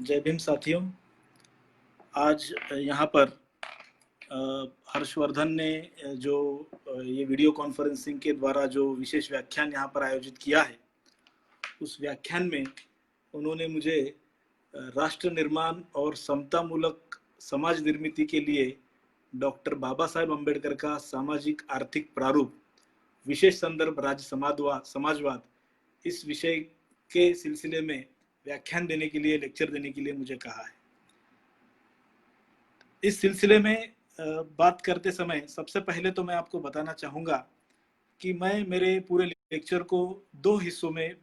जय भीम साथियों। आज यहाँ पर हर्षवर्धन ने जो ये वीडियो कॉन्फ्रेंसिंग के द्वारा जो विशेष व्याख्यान यहाँ पर आयोजित किया है, उस व्याख्यान में उन्होंने मुझे राष्ट्र निर्माण और समतामूलक समाज निर्मिति के लिए डॉक्टर बाबा साहेब अम्बेडकर का सामाजिक आर्थिक प्रारूप विशेष संदर्भ राज्य समाजवाद इस विषय के सिलसिले में व्याख्यान देने के लिए, लेक्चर देने के लिए मुझे कहा है। इस सिलसिले में बात करते समय सबसे पहले तो मैं आपको बताना चाहूँगा कि मैं मेरे पूरे लेक्चर को दो हिस्सों में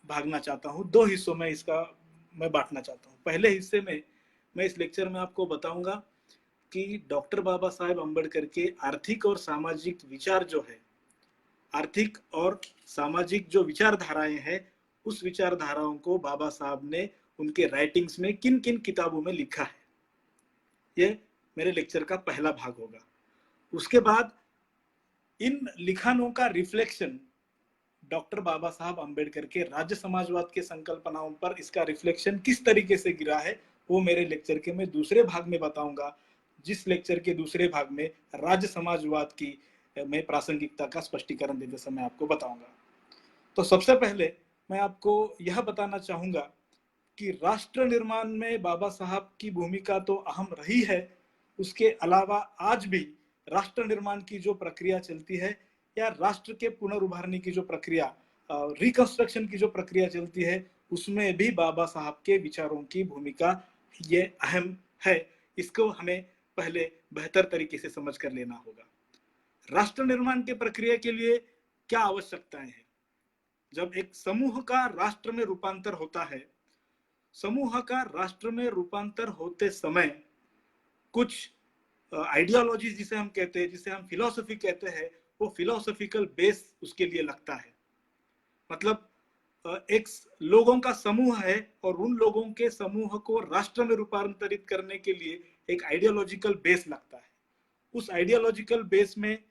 भागना चाहता हूँ, दो हिस्सों में इसका मैं बांटना चाहता हूँ। पहले हिस्से में मैं इस लेक्चर में आपको बताऊंगा कि डॉक्टर बाबा साहेब अम्बेडकर के आर्थिक और सामाजिक विचार जो है, आर्थिक और सामाजिक जो विचारधाराएं हैं, उस विचारधाराओं को बाबा साहब ने उनके राइटिंग्स में किन किन किताबों में लिखा है। ये मेरे लेक्चर का पहला भाग होगा। उसके बाद इन लिखानों का रिफ्लेक्शन डॉक्टर बाबा साहब अम्बेडकर के राज्य समाजवाद के संकल्पनाओं पर इसका रिफ्लेक्शन किस तरीके से गिरा है, वो मेरे लेक्चर के मैं दूसरे भाग में बताऊंगा, जिस लेक्चर के दूसरे भाग में राज्य समाजवाद की मैं प्रासंगिकता का स्पष्टीकरण देते समय आपको बताऊंगा। तो सबसे पहले मैं आपको यह बताना चाहूंगा कि राष्ट्र निर्माण में बाबा साहब की भूमिका तो अहम रही है, उसके अलावा आज भी राष्ट्र निर्माण की जो प्रक्रिया चलती है या राष्ट्र के पुनर्उभारने की जो प्रक्रिया, रिकंस्ट्रक्शन की जो प्रक्रिया चलती है, उसमें भी बाबा साहब के विचारों की भूमिका ये अहम है। इसको हमें पहले बेहतर तरीके से समझ कर लेना होगा। राष्ट्र निर्माण के प्रक्रिया के लिए क्या आवश्यकताएं हैं? जब एक समूह का राष्ट्र में रूपांतर होता है, समूह का राष्ट्र में रूपांतर होते समय कुछ आइडियोलॉजी जिसे हम कहते हैं, जिसे हम फिलॉसफी कहते हैं, वो फिलोसॉफिकल बेस उसके लिए लगता है। मतलब एक लोगों का समूह है और उन लोगों के समूह को राष्ट्र में रूपांतरित करने के लिए एक आइडियोलॉजिकल बेस लगता है। उस आइडियोलॉजिकल बेस में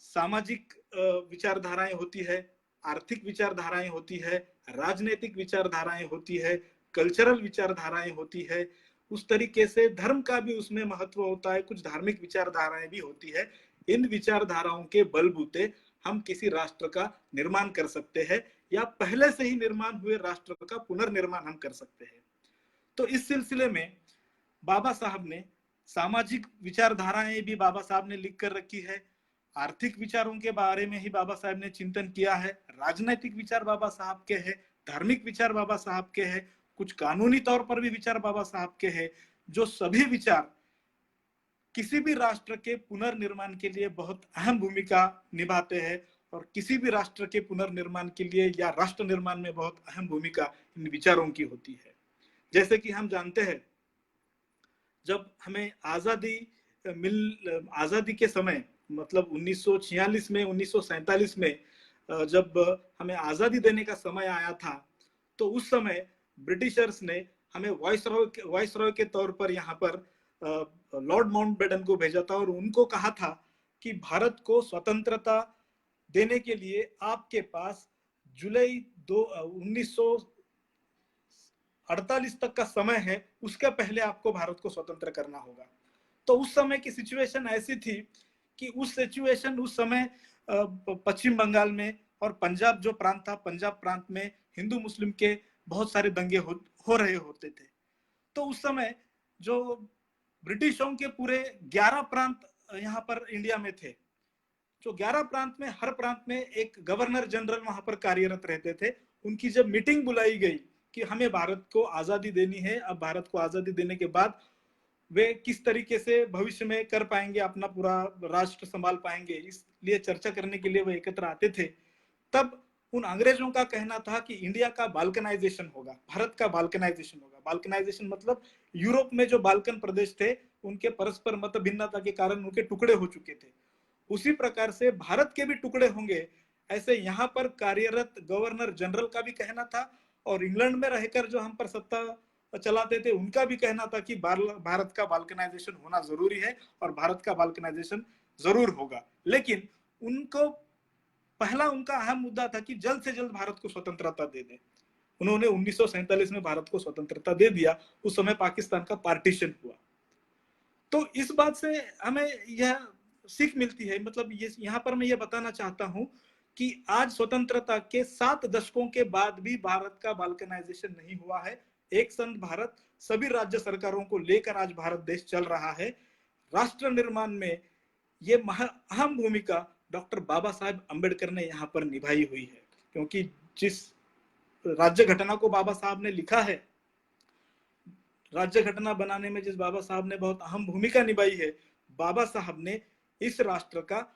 सामाजिक विचारधाराएं होती है, आर्थिक विचारधाराएं होती है, राजनीतिक विचारधाराएं होती है, कल्चरल विचारधाराएं होती है। उस तरीके से धर्म का भी उसमें महत्व होता है, कुछ धार्मिक विचारधाराएं भी होती है। इन विचारधाराओं के बलबूते हम किसी राष्ट्र का निर्माण कर सकते हैं या पहले से ही निर्माण हुए राष्ट्र का पुनर्निर्माण हम कर सकते हैं। तो इस सिलसिले में बाबा साहब ने सामाजिक विचारधाराएं भी बाबा साहब ने लिख कर रखी है, आर्थिक विचारों के बारे में ही बाबा साहब ने चिंतन किया है, राजनैतिक विचार बाबा साहब के हैं, धार्मिक विचार बाबा साहब के हैं, कुछ कानूनी तौर पर भी विचार बाबा साहब के हैं, जो सभी विचार किसी भी राष्ट्र के पुनर्निर्माण के लिए बहुत अहम भूमिका निभाते हैं और किसी भी राष्ट्र के पुनर्निर्माण के लिए या राष्ट्र निर्माण में बहुत अहम भूमिका इन विचारों की होती है। जैसे कि हम जानते हैं, जब हमें आजादी के समय, मतलब 1946 में, 1947 में जब हमें आजादी देने का समय आया था, तो उस समय ब्रिटिशर्स ने हमें वॉइस रॉय के तौर पर यहाँ पर लॉर्ड माउंटबेटन को भेजा था और उनको कहा था कि भारत को स्वतंत्रता देने के लिए आपके पास जुलाई 1948 तक का समय है, उसके पहले आपको भारत को स्वतंत्र करना होगा। तो उस समय की सिचुएशन ऐसी थी कि उस समय पश्चिम बंगाल में और पंजाब जो प्रांत था, पंजाब प्रांत में हिंदू मुस्लिम के बहुत सारे दंगे हो रहे होते थे। तो उस समय जो ब्रिटिशों के पूरे 11 प्रांत यहाँ पर इंडिया में थे, जो 11 प्रांत में हर प्रांत में एक गवर्नर जनरल वहां पर कार्यरत रहते थे। उनकी जब मीटिंग बुलाई गई कि हमें भारत को आजादी देनी है, अब भारत को आजादी देने के बाद वे किस तरीके से भविष्य में कर पाएंगे, अपना पूरा राष्ट्र संभाल पाएंगे, इसलिए चर्चा करने के लिए वो एकत्र आते थे। तब उन अंग्रेजों का कहना था कि इंडिया का बाल्कनाइजेशन होगा, भारत का बाल्कनाइजेशन होगा। बाल्कनाइजेशन मतलब यूरोप में जो बाल्कन प्रदेश थे, उनके परस्पर मत भिन्नता के कारण उनके टुकड़े हो चुके थे, उसी प्रकार से भारत के भी टुकड़े होंगे, ऐसे यहाँ पर कार्यरत गवर्नर जनरल का भी कहना था। और इंग्लैंड में रहकर जो हम पर सत्ता चलाते थे, उनका भी कहना था कि भारत का बाल्कनाइजेशन होना जरूरी है और भारत का बाल्कनाइजेशन जरूर होगा। लेकिन उनको पहला उनका अहम मुद्दा था कि जल्द से जल्द भारत को स्वतंत्रता दे दे। उन्होंने 1947 में भारत को स्वतंत्रता दे दिया। उस समय पाकिस्तान का पार्टीशन हुआ। तो इस बात से हमें यह सीख मिलती है, मतलब ये यहाँ पर मैं ये बताना चाहता हूं कि आज स्वतंत्रता के 7 दशकों के बाद भी भारत का बाल्कनाइजेशन नहीं हुआ है। एक संघ भारत, सभी राज्य सरकारों को लेकर आज भारत देश चल रहा है। राष्ट्र निर्माण में ये अहम भूमिका डॉक्टर बाबा साहेब अम्बेडकर ने यहाँ पर निभाई हुई है, क्योंकि जिस राज्य घटना को बाबा साहब ने लिखा है, राज्य घटना बनाने में जिस बाबा साहब ने बहुत अहम भूमिका निभाई है, बाबा साहब ने इस राष्ट्र का,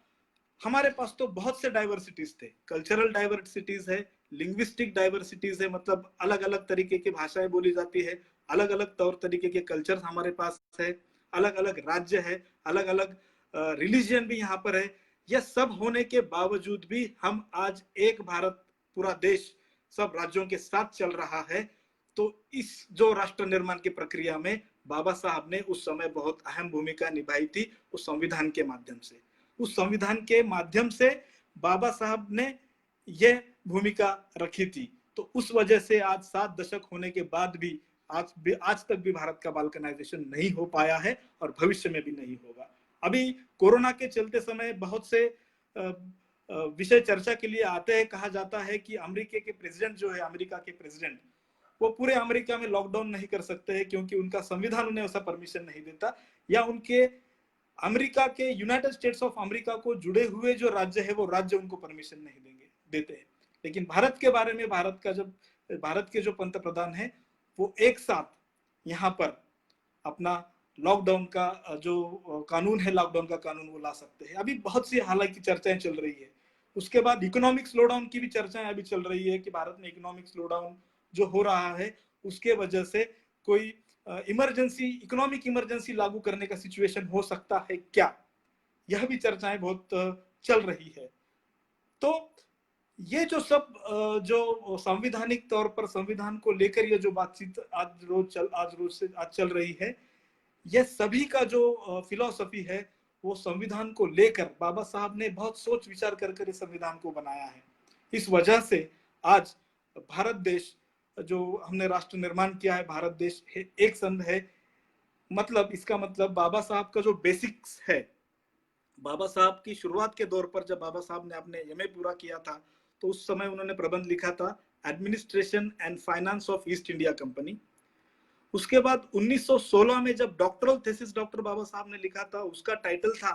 हमारे पास तो बहुत से डाइवर्सिटीज थे, कल्चरल डाइवर्सिटीज है, लिंग्विस्टिक डाइवर्सिटीज है, मतलब अलग अलग तरीके की भाषाएं बोली जाती है, अलग अलग तौर तरीके के कल्चर हमारे पास है, अलग अलग राज्य है, अलग अलग रिलीजन भी यहाँ पर है। यह सब होने के बावजूद भी हम आज एक भारत, पूरा देश सब राज्यों के साथ चल रहा है। तो इस जो राष्ट्र निर्माण की प्रक्रिया में बाबा साहब ने उस समय बहुत अहम भूमिका निभाई थी, उस संविधान के माध्यम से। उस संविधान के माध्यम से बाबा साहब ने यह भूमिका रखी थी। तो उस वजह से आज 7 दशक होने के बाद भी आज तक भी भारत का बाल्कनाइजेशन नहीं हो पाया है और भविष्य में भी नहीं होगा। अभी कोरोना के चलते समय बहुत से विषय चर्चा के लिए आते हैं। कहा जाता है कि अमेरिका के प्रेसिडेंट जो है, अमेरिका के प्रेसिडेंट, वो पूरे अमेरिका में लॉकडाउन नहीं कर सकते हैं क्योंकि उनका संविधान उन्हें ऐसा परमिशन नहीं देता, या उनके अमेरिका के यूनाइटेड स्टेट्स ऑफ अमेरिका को जुड़े हुए जो राज्य है वो राज्य उनको परमिशन नहीं देते हैं। लेकिन भारत के बारे में भारत के जो पंत प्रधान है वो एक साथ यहाँ पर अपना लॉकडाउन का जो कानून है, लॉकडाउन का कानून वो ला सकते हैं। अभी बहुत सी हालांकि चर्चाएं चल रही है। उसके बाद इकोनॉमिक स्लोडाउन की भी चर्चाएं अभी चल रही है कि भारत में इकोनॉमिक स्लोडाउन जो हो रहा है उसके वजह से कोई इकोनॉमिक इमरजेंसी लागू करने का सिचुएशन हो सकता है क्या, यह भी चर्चाएं बहुत चल रही है। तो ये जो सब जो संवैधानिक तौर पर संविधान को लेकर ये जो बातचीत आज चल रही है, यह सभी का जो फिलॉसफी है वो संविधान को लेकर बाबा साहब ने बहुत सोच विचार कर इस संविधान को बनाया है। इस वजह से आज भारत देश जो हमने राष्ट्र निर्माण किया है, भारत देश एक संघ है, मतलब इसका मतलब बाबा साहब का जो बेसिक्स है, बाबा साहब की शुरुआत के दौर पर जब बाबा साहब ने अपने एमए पूरा किया था तो उस समय उन्होंने प्रबंध लिखा था administration and finance of east India company. उसके बाद 1916 में जब डॉक्टरल थीसिस डॉक्टर बाबा साहब ने लिखा था, उसका टाइटल था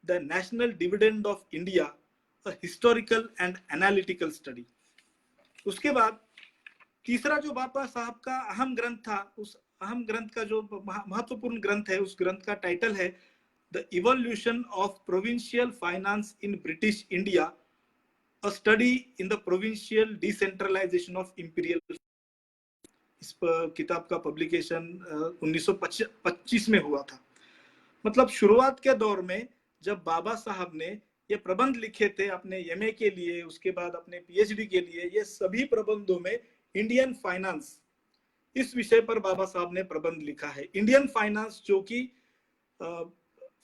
the national dividend of India, a historical and analytical study. उसके बाद तीसरा जो बाबा साहब का अहम ग्रंथ था, उस अहम ग्रंथ का जो महत्वपूर्ण ग्रंथ है, उस ग्रंथ का टाइटल है the evolution of provincial finance in British India, a study in the provincial decentralisation of imperial. इस किताब का पब्लिकेशन 1925 में हुआ था। मतलब शुरुआत के दौर में जब बाबा साहब ने ये प्रबंध लिखे थे अपने एमए के लिए, उसके बाद अपने पीएचडी के लिए, ये सभी प्रबंधों में इंडियन फाइनेंस, इस विषय पर बाबा साहब ने प्रबंध लिखा है। इंडियन फाइनेंस जो कि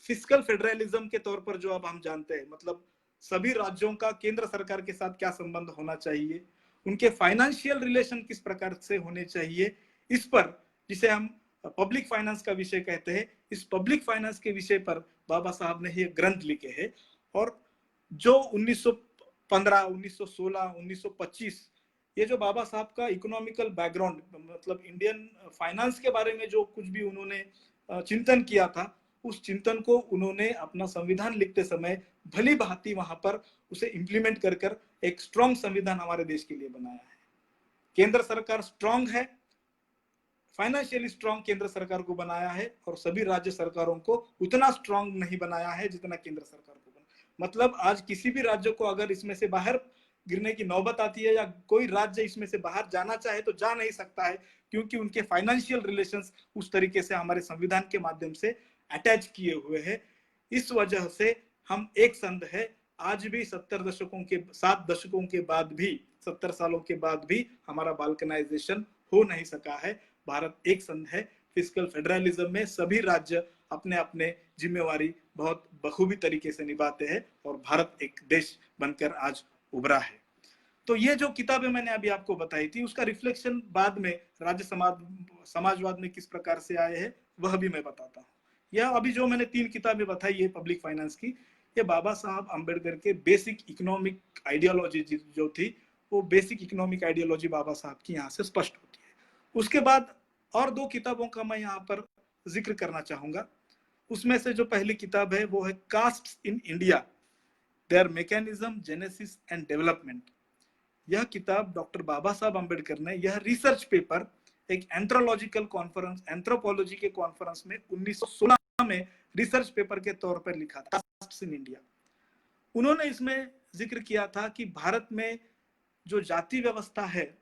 फिस्कल फेडरलिज्म के तौर पर जो अब हम जानते हैं, मतलब सभी राज्यों का केंद्र सरकार के साथ क्या संबंध होना चाहिए, उनके फाइनेंशियल रिलेशन किस प्रकार से होने चाहिए, इस पर, जिसे हम पब्लिक फाइनेंस का विषय कहते हैं, इस पब्लिक फाइनेंस के विषय पर बाबा साहब ने ये ग्रंथ लिखे हैं। और जो 1915, 1916, 1925 ये जो बाबा साहब का इकोनॉमिकल बैकग्राउंड, मतलब इंडियन फाइनेंस के बारे में जो कुछ भी उन्होंने चिंतन किया था, उस चिंतन को उन्होंने अपना संविधान लिखते समय भली भांति वहां पर उसे इंप्लीमेंट कर एक स्ट्रॉन्ग संविधान हमारे देश के लिए बनाया है। केंद्र सरकार स्ट्रॉन्ग है, फाइनेंशियली स्ट्रॉन्ग केंद्र सरकार को बनाया है, और सभी राज्य सरकारों को उतना स्ट्रॉन्ग नहीं बनाया है जितना केंद्र सरकार को बना। मतलब आज किसी भी राज्य को अगर इसमें से बाहर गिरने की नौबत आती है या कोई राज्य इसमें से बाहर जाना चाहे तो जा नहीं सकता है, क्योंकि उनके फाइनेंशियल रिलेशंस उस तरीके से हमारे संविधान के माध्यम से अटैच किए हुए हैं। इस वजह से हम एक संघ है। आज भी 7 दशकों के बाद भी, 70 सालों के बाद भी हमारा बाल्कनाइजेशन हो नहीं सका है। भारत एक संघ है। फिस्कल फेडरलिज्म में सभी राज्य अपने अपने जिम्मेवारी बहुत बखूबी तरीके से निभाते हैं और भारत एक देश बनकर आज उभरा है। तो ये जो किताबें मैंने अभी आपको बताई थी, उसका रिफ्लेक्शन बाद में राज्य समाजवाद में किस प्रकार से आए हैं वह भी मैं बताता हूँ। या अभी जो मैंने 3 किताबें बताई है पब्लिक फाइनेंस की, ये बाबा साहब अम्बेडकर के बेसिक इकोनॉमिक आइडियोलॉजी जो थी, वो बेसिक इकोनॉमिक आइडियोलॉजी बाबा साहब की यहाँ से स्पष्ट होती है। उसके बाद और 2 किताबों का मैं यहाँ पर जिक्र करना चाहूंगा। उसमें से जो पहली किताब है वो है caste in India, their mechanism, genesis and development. यह किताब डॉक्टर बाबा साहब अम्बेडकर ने, यह रिसर्च पेपर एक एंथ्रोलॉजिकल कॉन्फ्रेंस, एंथ्रोपोलॉजी के कॉन्फ्रेंस में 1916 में रिसर्च पेपर के तौर पर लिखा था, कास्ट इन इंडिया। उन्होंने इसमें जिक्र किया था कि भारत में जो जाति व्यवस्था है,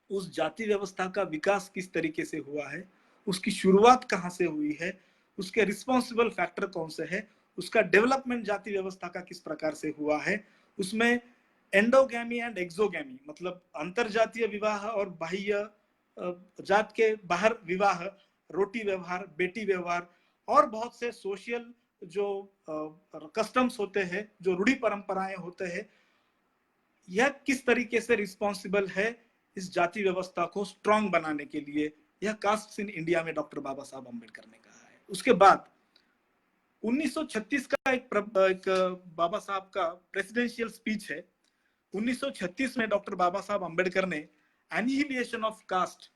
उस जाति व्यवस्था का विकास किस तरीके से हुआ है, उसकी शुरुआत कहां से हुई है, उसके रिस्पॉन्सिबल फैक्टर कौन से है, उसका डेवलपमेंट जाति व्यवस्था का किस प्रकार से हुआ है, उसमें एंडोगैमी एंड एक्सोगैमी मतलब अंतरजातीय विवाह और बाह्य जात के बाहर विवाह, रोटी व्यवहार, बेटी व्यवहार और बहुत से सोशल जो कस्टम्स होते हैं, जो रूढ़ी परंपराएं होते हैं, यह किस तरीके से रिस्पॉन्सिबल है इस जाति व्यवस्था को स्ट्रांग बनाने के लिए। यह कास्ट इन इंडिया में डॉक्टर बाबा साहब अम्बेडकर ने कहा है। उसके बाद 1936 का एक बाबा साहब का प्रेसिडेंशियल स्पीच है। 1936 में डॉक्टर बाबा साहब अम्बेडकर ने एनिहिलेशन ऑफ कास्ट,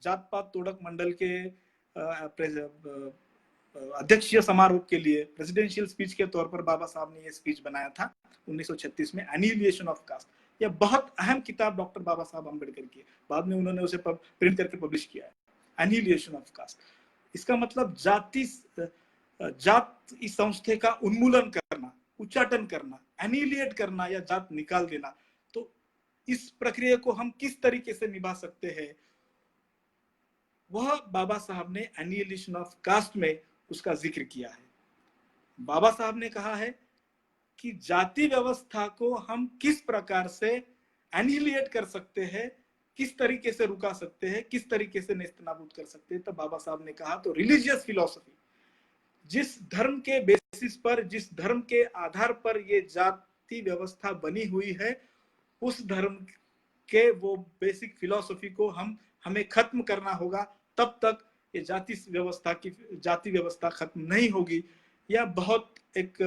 जात पात तोड़क मंडल के अध्यक्षीय समारोह के लिए प्रेसिडेंशियल स्पीच के तौर पर बाबा साहब ने यह स्पीच बनाया था 1936 में, एनिहिलेशन ऑफ कास्ट। यह बहुत अहम किताब डॉक्टर बाबा साहब अम्बेडकर की, बाद में उन्होंने उसे प्रिंट करके पब्लिश किया है, एनिहिलेशन ऑफ कास्ट। इसका मतलब जात इस संस्था का उन्मूलन करना, उच्चाटन करना, एनिहिलेट करना या जात निकाल देना। तो इस प्रक्रिया को हम किस तरीके से निभा सकते हैं, वह बाबा साहब ने एनिहिलेशन ऑफ कास्ट में उसका जिक्र किया है। बाबा साहब ने कहा है कि जाति व्यवस्था को हम किस प्रकार से एनिहिलेट कर सकते हैं, किस तरीके से रुका सकते हैं, किस तरीके से नेस्तनाबूद कर सकते हैं। तो बाबा साहब ने कहा तो रिलीजियस फिलॉसफी, जिस धर्म के बेसिस पर, जिस धर्म के आधार पर ये जाति व्यवस्था बनी हुई है, उस धर्म के वो बेसिक फिलॉसफी को हमें खत्म करना होगा, तब तक ये जाति व्यवस्था खत्म नहीं होगी। यह बहुत एक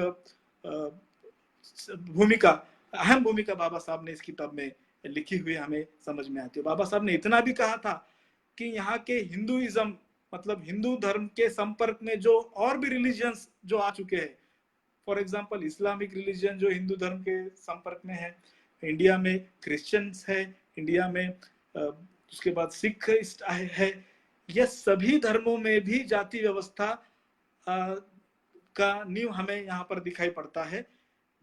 अहम भूमिका बाबा साहब ने इस किताब में लिखी हुई हमें समझ में आती है। बाबा साहब ने इतना भी कहा था कि यहाँ के हिंदुइज्म मतलब हिंदू धर्म के संपर्क में जो और भी रिलीजियंस जो आ चुके हैं, फॉर एग्जांपल इस्लामिक रिलीजन जो हिंदू धर्म के संपर्क में है, इंडिया में क्रिश्चियंस है, इंडिया में उसके बाद सिख है, यह सभी धर्मों में भी जाति व्यवस्था का नींव हमें यहाँ पर दिखाई पड़ता है।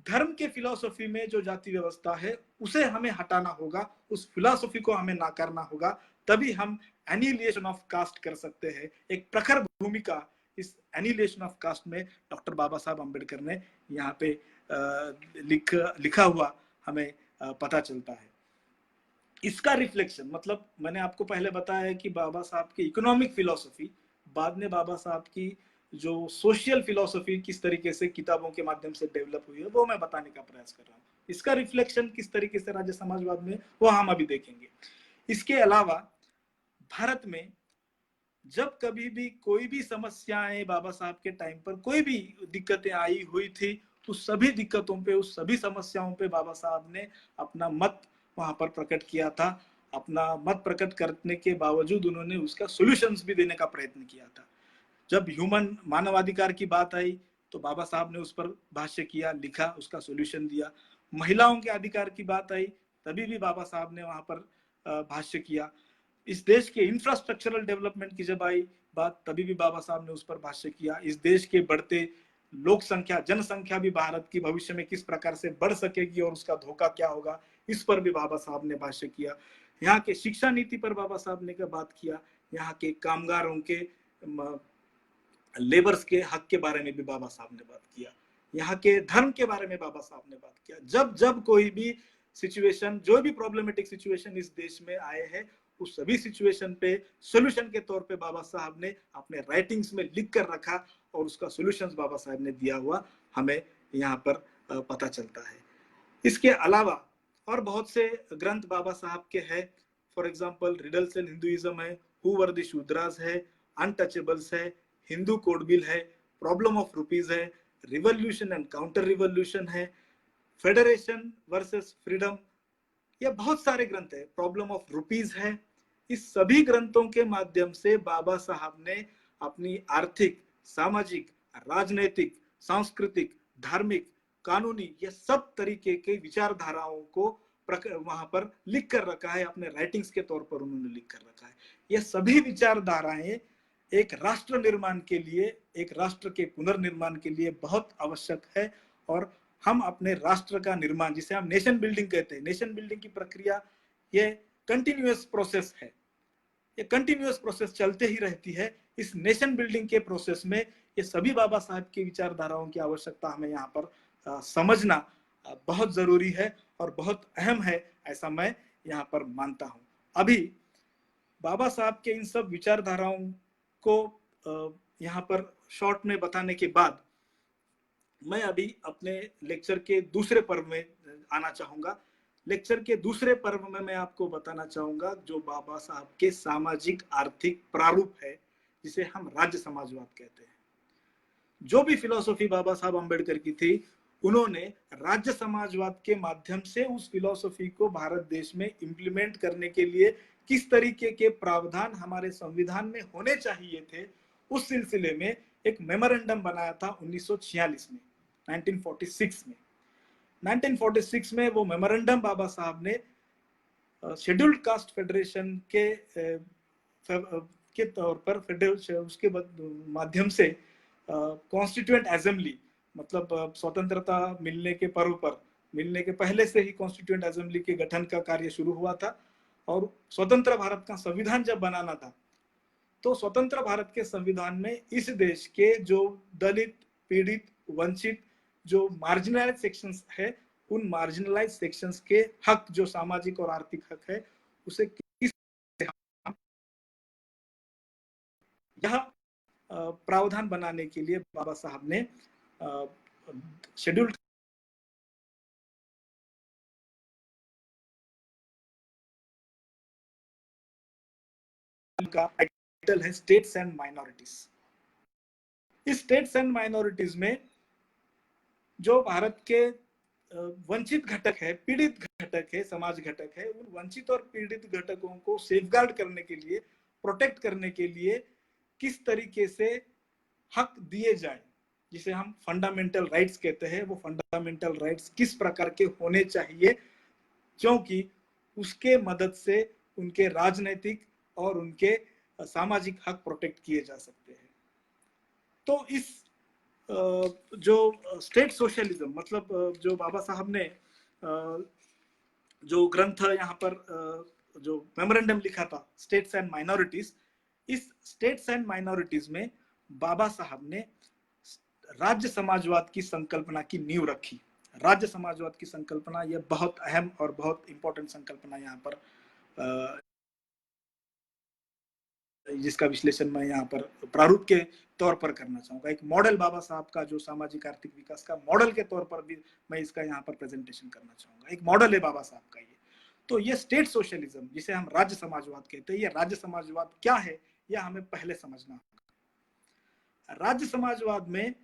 धर्म के फिलॉसफी में जो जाति व्यवस्था है उसे हमें हटाना होगा, उस फिलॉसफी को हमें नाकारना होगा, तभी हम एनिहिलेशन ऑफ कास्ट कर सकते हैं। एक प्रखर भूमिका इस एनिहिलेशन ऑफ कास्ट में डॉक्टर बाबा साहब अम्बेडकर ने यहाँ पे लिखा हुआ हमें पता चलता है। इसका रिफ्लेक्शन मतलब मैंने आपको पहले बताया है कि बाबा साहब की इकोनॉमिक फिलॉसफी, बाद में बाबा साहब की जो सोशल फिलॉसफी किस तरीके से किताबों के माध्यम से डेवलप हुई है, वो मैं बताने का प्रयास कर रहा हूँ। इसका रिफ्लेक्शन किस तरीके से राज्य समाजवाद में, वो हम अभी देखेंगे। इसके अलावा भारत में जब कभी भी कोई भी समस्याएं बाबा साहब के टाइम पर कोई भी दिक्कतें आई हुई थी, उस सभी दिक्कतों पे, उस सभी समस्याओं पे बाबा साहब ने अपना मत वहां पर प्रकट किया था। अपना मत प्रकट करने के बावजूद उन्होंने उसका सॉल्यूशंस भी देने का प्रयत्न किया था। जब मानवाधिकार की बात आई तो बाबा साहब ने उस पर भाष्य किया, लिखा, उसका सॉल्यूशन दिया। महिलाओं के अधिकार की बात आई तभी भी बाबा साहब ने वहां पर भाष्य किया। इस देश के इंफ्रास्ट्रक्चरल डेवलपमेंट की जब आई बात, तभी भी बाबा साहब ने उस पर भाष्य किया। इस देश के बढ़ते लोक संख्या, जनसंख्या भी भारत की भविष्य में किस प्रकार से बढ़ सकेगी और उसका धोखा क्या होगा, इस पर भी बाबा साहब ने भाष्य किया। यहाँ के शिक्षा नीति पर बाबा साहब ने बात किया। यहाँ के कामगारों के लेबर्स के हक के बारे में भी बाबा साहब ने बात किया। यहाँ के धर्म के बारे में बाबा साहब ने बात किया। जब जब कोई भी सिचुएशन, जो भी प्रॉब्लमेटिक सिचुएशन इस देश में आए हैं, उस सभी सिचुएशन पे सॉल्यूशन के तौर पे बाबा साहब ने अपने राइटिंग्स में लिख कर रखा और उसका सॉल्यूशंस बाबा साहब ने दिया हुआ हमें यहाँ पर पता चलता है। इसके अलावा और बहुत से ग्रंथ बाबा साहब के हैं। For example riddles in Hinduism है, हु वर द शूद्रास है, अनटचेबल्स है, हिंदू कोड बिल है, प्रॉब्लम ऑफ रुपीज है, रिवॉल्यूशन एंड काउंटर रिवॉल्यूशन है, फेडरेशन वर्सेस फ्रीडम, ये बहुत सारे ग्रंथ है, प्रॉब्लम ऑफ रुपीज है। इस सभी ग्रंथों के माध्यम से बाबा साहब ने अपनी आर्थिक, सामाजिक, राजनीतिक, सांस्कृतिक, धार्मिक, कानूनी, ये सब तरीके के विचारधाराओं को वहां पर लिख कर रखा है, अपने राइटिंग्स के तौर पर उन्होंने लिख कर रखा है। ये सभी विचारधाराएं एक राष्ट्र निर्माण के लिए, एक राष्ट्र के पुनर्निर्माण के लिए बहुत आवश्यक है। और हम अपने राष्ट्र का निर्माण, जिसे हम नेशन बिल्डिंग कहते हैं, नेशन बिल्डिंग की प्रक्रिया ये कंटिन्यूअस प्रोसेस है, ये कंटिन्यूअस प्रोसेस चलते ही रहती है। इस नेशन बिल्डिंग के प्रोसेस में ये सभी बाबा साहब की विचारधाराओं की आवश्यकता हमें यहाँ पर समझना बहुत जरूरी है और बहुत अहम है, ऐसा मैं यहाँ पर मानता हूँ। अभी बाबा साहब के इन सब विचारधाराओं को यहाँ पर शॉर्ट में बताने के बाद मैं अभी अपने लेक्चर के दूसरे पर्व में आना चाहूंगा। लेक्चर के दूसरे पर्व में मैं आपको बताना चाहूंगा जो बाबा साहब के सामाजिक आर्थिक प्रारूप है, जिसे हम राज्य समाजवाद कहते हैं। जो भी फिलॉसफी बाबा साहब अम्बेडकर की थी, उन्होंने राज्य समाजवाद के माध्यम से उस फिलॉसफी को भारत देश में इंप्लीमेंट करने के लिए किस तरीके के प्रावधान हमारे संविधान में होने चाहिए थे, उस सिलसिले में एक मेमोरेंडम बनाया था 1946 में, 1946 में। 1946 में वो मेमोरेंडम बाबा साहब ने शेड्यूल्ड कास्ट फेडरेशन के तौर पर उसके माध्यम से कॉन्स्टिट्यूएंट असेंबली, मतलब स्वतंत्रता मिलने के पर्व पर, मिलने के पहले से ही कॉन्स्टिट्यूएंट असेंबली के गठन का कार्य शुरू हुआ था। और स्वतंत्र भारत का संविधान जब बनाना था, तो स्वतंत्र भारत के संविधान में इस देश के जो दलित, पीड़ित, वंचित, जो मार्जिनलाइज सेक्शंस है, उन मार्जिनलाइज सेक्शंस के हक, जो सामाजिक और आर्थिक हक है, उसे किस यह प्रावधान बनाने के लिए बाबा साहब ने शेड्यूल का टाइटल है स्टेट्स एंड माइनॉरिटीज। इस स्टेट्स एंड माइनॉरिटीज में जो भारत के वंचित घटक है, पीड़ित घटक है, समाज घटक है, उन वंचित और पीड़ित घटकों को सेफगार्ड करने के लिए, प्रोटेक्ट करने के लिए किस तरीके से हक दिए जाए, जिसे हम फंडामेंटल राइट्स कहते हैं, वो फंडामेंटल राइट्स किस प्रकार के होने चाहिए, क्योंकि उसके मदद से उनके राजनीतिक और उनके सामाजिक हक प्रोटेक्ट किए जा सकते हैं। तो इस जो स्टेट सोशलिज्म, मतलब जो बाबा साहब ने जो ग्रंथ यहाँ पर जो मेमोरेंडम लिखा था, स्टेट्स एंड माइनॉरिटीज, इस स्टेट्स एंड माइनॉरिटीज में बाबा साहब ने राज्य समाजवाद की संकल्पना की नींव रखी। राज्य समाजवाद की संकल्पना यह बहुत अहम और बहुत इंपॉर्टेंट संकल्पना यहाँ पर, जिसका विश्लेषण मैं यहाँ पर प्रारूप के तौर पर करना चाहूंगा। एक मॉडल बाबा साहब का जो सामाजिक आर्थिक विकास का मॉडल के तौर पर भी मैं इसका यहाँ पर प्रेजेंटेशन करना चाहूंगा। एक मॉडल है बाबा साहब का ये। तो ये स्टेट सोशलिज्म, जिसे हम राज्य समाजवाद कहते हैं, ये राज्य समाजवाद क्या है, यह हमें पहले समझना होगा। राज्य समाजवाद में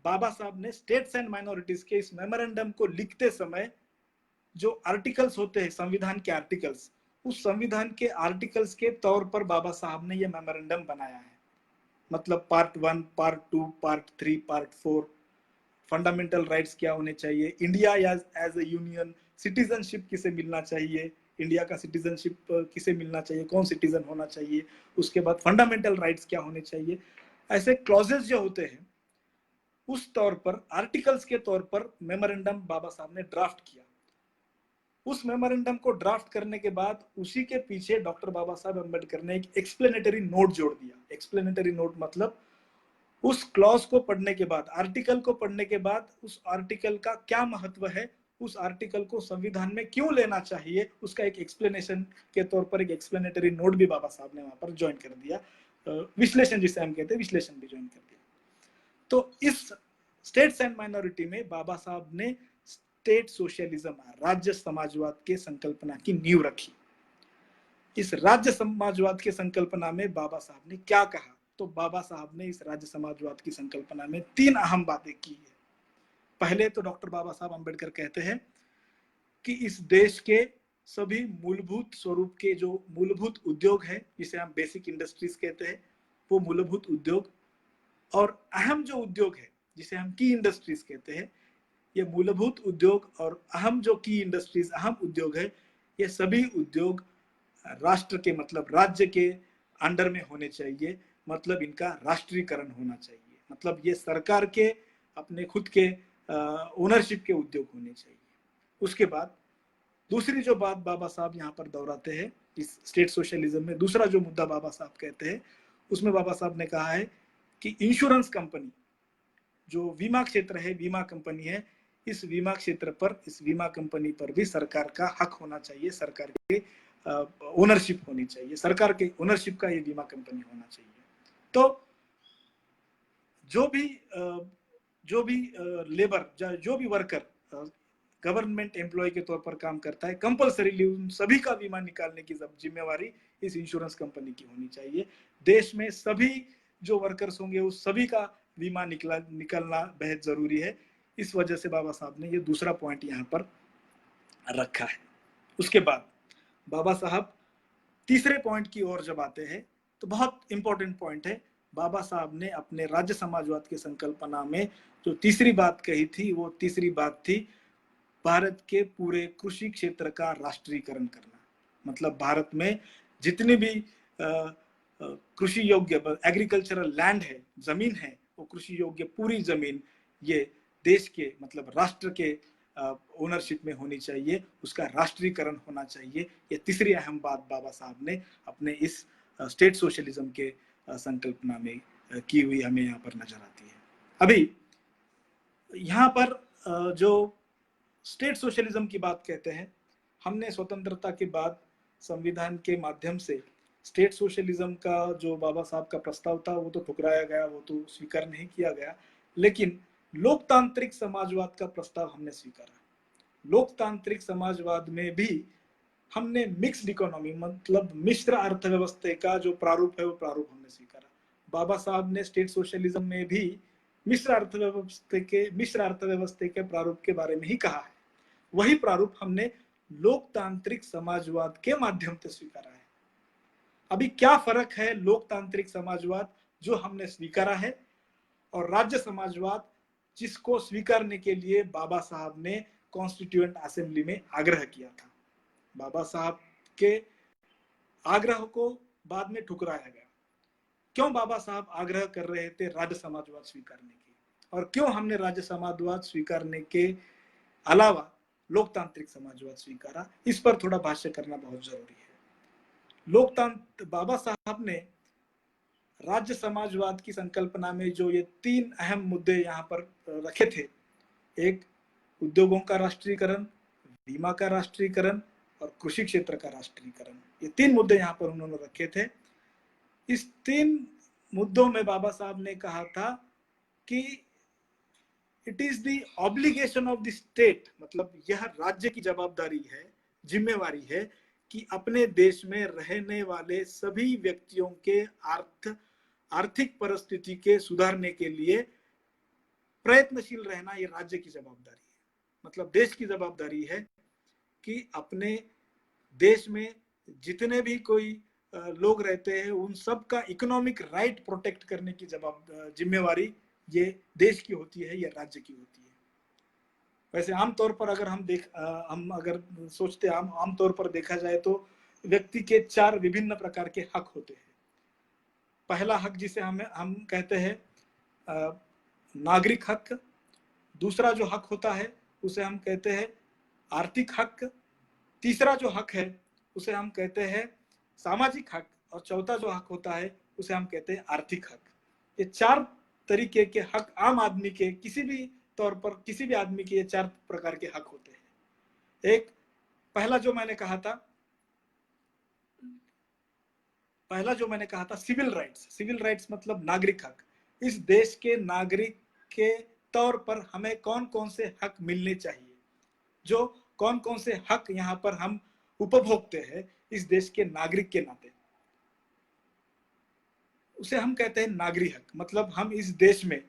बाबा साहब ने स्टेट्स एंड माइनॉरिटीज के इस मेमोरेंडम को लिखते समय जो आर्टिकल्स होते हैं, संविधान के आर्टिकल्स, उस संविधान के आर्टिकल्स के तौर पर बाबा साहब ने यह मेमोरेंडम बनाया है। मतलब part 1, part 2, part 3, part 4, fundamental rights क्या होने चाहिए, India as a union, citizenship किसे मिलना चाहिए, इंडिया का सिटीजनशिप किसे मिलना चाहिए, कौन सिटीजन होना चाहिए, उसके बाद फंडामेंटल राइट्स क्या होने चाहिए, ऐसे क्लॉजेस जो होते हैं, उस तौर पर आर्टिकल्स के तौर पर मेमोरेंडम बाबा साहब ने ड्राफ्ट किया। उस मेमोरेंडम को ड्राफ्ट करने के बाद उसी के पीछे डॉक्टर बाबा साहब अम्बेडकर ने एक एक्सप्लेनेटरी नोट जोड़ दिया। एक्सप्लेनेटरी नोट मतलब उस क्लॉज को पढ़ने के बाद, आर्टिकल को पढ़ने के बाद, उस आर्टिकल का क्या महत्व है, उस आर्टिकल को संविधान में क्यों लेना चाहिए, उसका एक एक्सप्लेनेशन के तौर पर एक एक्सप्लेनेटरी नोट भी बाबा साहब ने वहां पर ज्वाइन कर दिया। विश्लेषण जिसे हम कहते हैं, विश्लेषण भी ज्वाइन कर दिया। तो इस स्टेट्स एंड माइनॉरिटी में बाबा साहब ने स्टेट सोशलिज्म, राज्य समाजवाद के संकल्पना की नींव रखी। इस राज्य समाजवाद के संकल्पना में बाबा साहब ने क्या कहा? तो बाबा साहब ने इस राज्य समाजवाद की संकल्पना में 3 अहम बातें की है। पहले तो डॉक्टर बाबा साहब अम्बेडकर कहते हैं कि इस देश के सभी मूलभूत स्वरूप के जो मूलभूत उद्योग है, जिसे हम बेसिक इंडस्ट्रीज कहते हैं, वो मूलभूत उद्योग और अहम जो उद्योग है जिसे हम की इंडस्ट्रीज कहते हैं, ये मूलभूत उद्योग और अहम जो की इंडस्ट्रीज, अहम उद्योग है, ये सभी उद्योग राष्ट्र के मतलब राज्य के अंडर में होने चाहिए। मतलब इनका राष्ट्रीयकरण होना चाहिए। मतलब ये सरकार के अपने खुद के ओनरशिप के उद्योग होने चाहिए। उसके बाद दूसरी जो बात बाबा साहब यहाँ पर दोहराते हैं इस स्टेट सोशलिज्म में, दूसरा जो मुद्दा बाबा साहब कहते हैं, उसमें बाबा साहब ने कहा है कि इंश्योरेंस कंपनी, जो बीमा क्षेत्र है, बीमा कंपनी है, इस बीमा क्षेत्र पर, इस बीमा कंपनी पर भी सरकार का हक होना चाहिए, सरकार के ओनरशिप होनी चाहिए, सरकार के ओनरशिप का ये बीमा कंपनी होना चाहिए। तो जो भी लेबर, जो भी वर्कर गवर्नमेंट एम्प्लॉय के तौर पर काम करता है, कंपल्सरीली उन सभी का बीमा निकालने की जिम्मेवारी इस इंश्योरेंस कंपनी की होनी चाहिए। देश में सभी जो वर्कर्स होंगे उस सभी का बीमा निकलना बेहद जरूरी है। इस वजह से बाबा साहब ने ये दूसरा पॉइंट यहाँ पर रखा है। उसके बाद बाबा साहब तीसरे पॉइंट की ओर जब आते हैं तो बहुत इंपॉर्टेंट पॉइंट है। बाबा साहब ने अपने राज्य समाजवाद की संकल्पना में जो तीसरी बात कही थी, वो तीसरी बात थी भारत के पूरे कृषि क्षेत्र का राष्ट्रीयकरण करना। मतलब भारत में जितनी भी कृषि योग्य एग्रीकल्चरल लैंड है, जमीन है, वो कृषि योग्य पूरी जमीन ये देश के मतलब राष्ट्र के ओनरशिप में होनी चाहिए, उसका राष्ट्रीयकरण होना चाहिए। ये तीसरी अहम बात बाबा साहब ने अपने इस स्टेट सोशलिज्म के संकल्पना में की हुई हमें यहाँ पर नजर आती है। अभी यहाँ पर जो स्टेट सोशलिज्म की बात कहते हैं, हमने स्वतंत्रता के बाद संविधान के माध्यम से स्टेट सोशलिज्म का जो बाबा साहब का प्रस्ताव था वो तो ठुकराया गया, वो तो स्वीकार नहीं किया गया, लेकिन लोकतांत्रिक समाजवाद का प्रस्ताव हमने स्वीकारा। लोकतांत्रिक समाजवाद में भी हमने मिक्स्ड इकोनॉमी मतलब मिश्र अर्थव्यवस्था का जो प्रारूप है वो प्रारूप हमने स्वीकारा। बाबा साहब ने स्टेट सोशलिज्म में भी मिश्र अर्थव्यवस्था के प्रारूप के बारे में ही कहा है। वही प्रारूप हमने लोकतांत्रिक समाजवाद के माध्यम से स्वीकारा है। अभी क्या फर्क है लोकतांत्रिक समाजवाद जो हमने स्वीकारा है और राज्य समाजवाद जिसको स्वीकारने के लिए बाबा साहब ने कॉन्स्टिट्यूएंट असेंबली में आग्रह किया था? बाबा साहब के आग्रह को बाद में ठुकराया गया। क्यों बाबा साहब आग्रह कर रहे थे राज्य समाजवाद स्वीकारने की, और क्यों हमने राज्य समाजवाद स्वीकारने के अलावा लोकतांत्रिक समाजवाद स्वीकारा, इस पर थोड़ा भाष्य करना बहुत जरूरी है। बाबा साहब ने राज्य समाजवाद की संकल्पना में जो ये 3 अहम मुद्दे यहाँ पर रखे थे, एक उद्योगों का राष्ट्रीयकरण, बीमा का राष्ट्रीयकरण और कृषि क्षेत्र का राष्ट्रीयकरण, ये 3 मुद्दे यहाँ पर उन्होंने रखे थे। इस 3 मुद्दों में बाबा साहब ने कहा था कि it is the obligation of the state, मतलब यह राज्य की जवाबदारी है, जिम्मेवारी है कि अपने देश में रहने वाले सभी व्यक्तियों के आर्थिक परिस्थिति के सुधारने के लिए प्रयत्नशील रहना ये राज्य की जवाबदारी है। मतलब देश की जवाबदारी है कि अपने देश में जितने भी कोई लोग रहते हैं उन सब का इकोनॉमिक राइट प्रोटेक्ट करने की जिम्मेवारी ये देश की होती है, ये राज्य की होती है। वैसे आमतौर पर अगर हम अगर सोचते आमतौर पर देखा जाए तो व्यक्ति के 4 विभिन्न प्रकार के हक होते हैं। पहला हक जिसे हम कहते हैं नागरिक हक, दूसरा जो हक होता है उसे हम कहते हैं आर्थिक हक, तीसरा जो हक है उसे हम कहते हैं सामाजिक हक, और चौथा जो हक होता है उसे हम कहते हैं आर्थिक हक। ये 4 तरीके के हक आम आदमी के किसी भी तौर पर किसी भी आदमी के ये 4 प्रकार के हक होते हैं। एक पहला जो मैंने कहा था सिविल राइट्स मतलब नागरिक हक। इस देश के नागरिक के तौर पर हमें कौन कौन से हक मिलने चाहिए, जो कौन कौन से हक यहाँ पर हम उपभोगते हैं इस देश के नागरिक के नाते, उसे हम कहते हैं नागरिक हक। मतलब हम इस देश में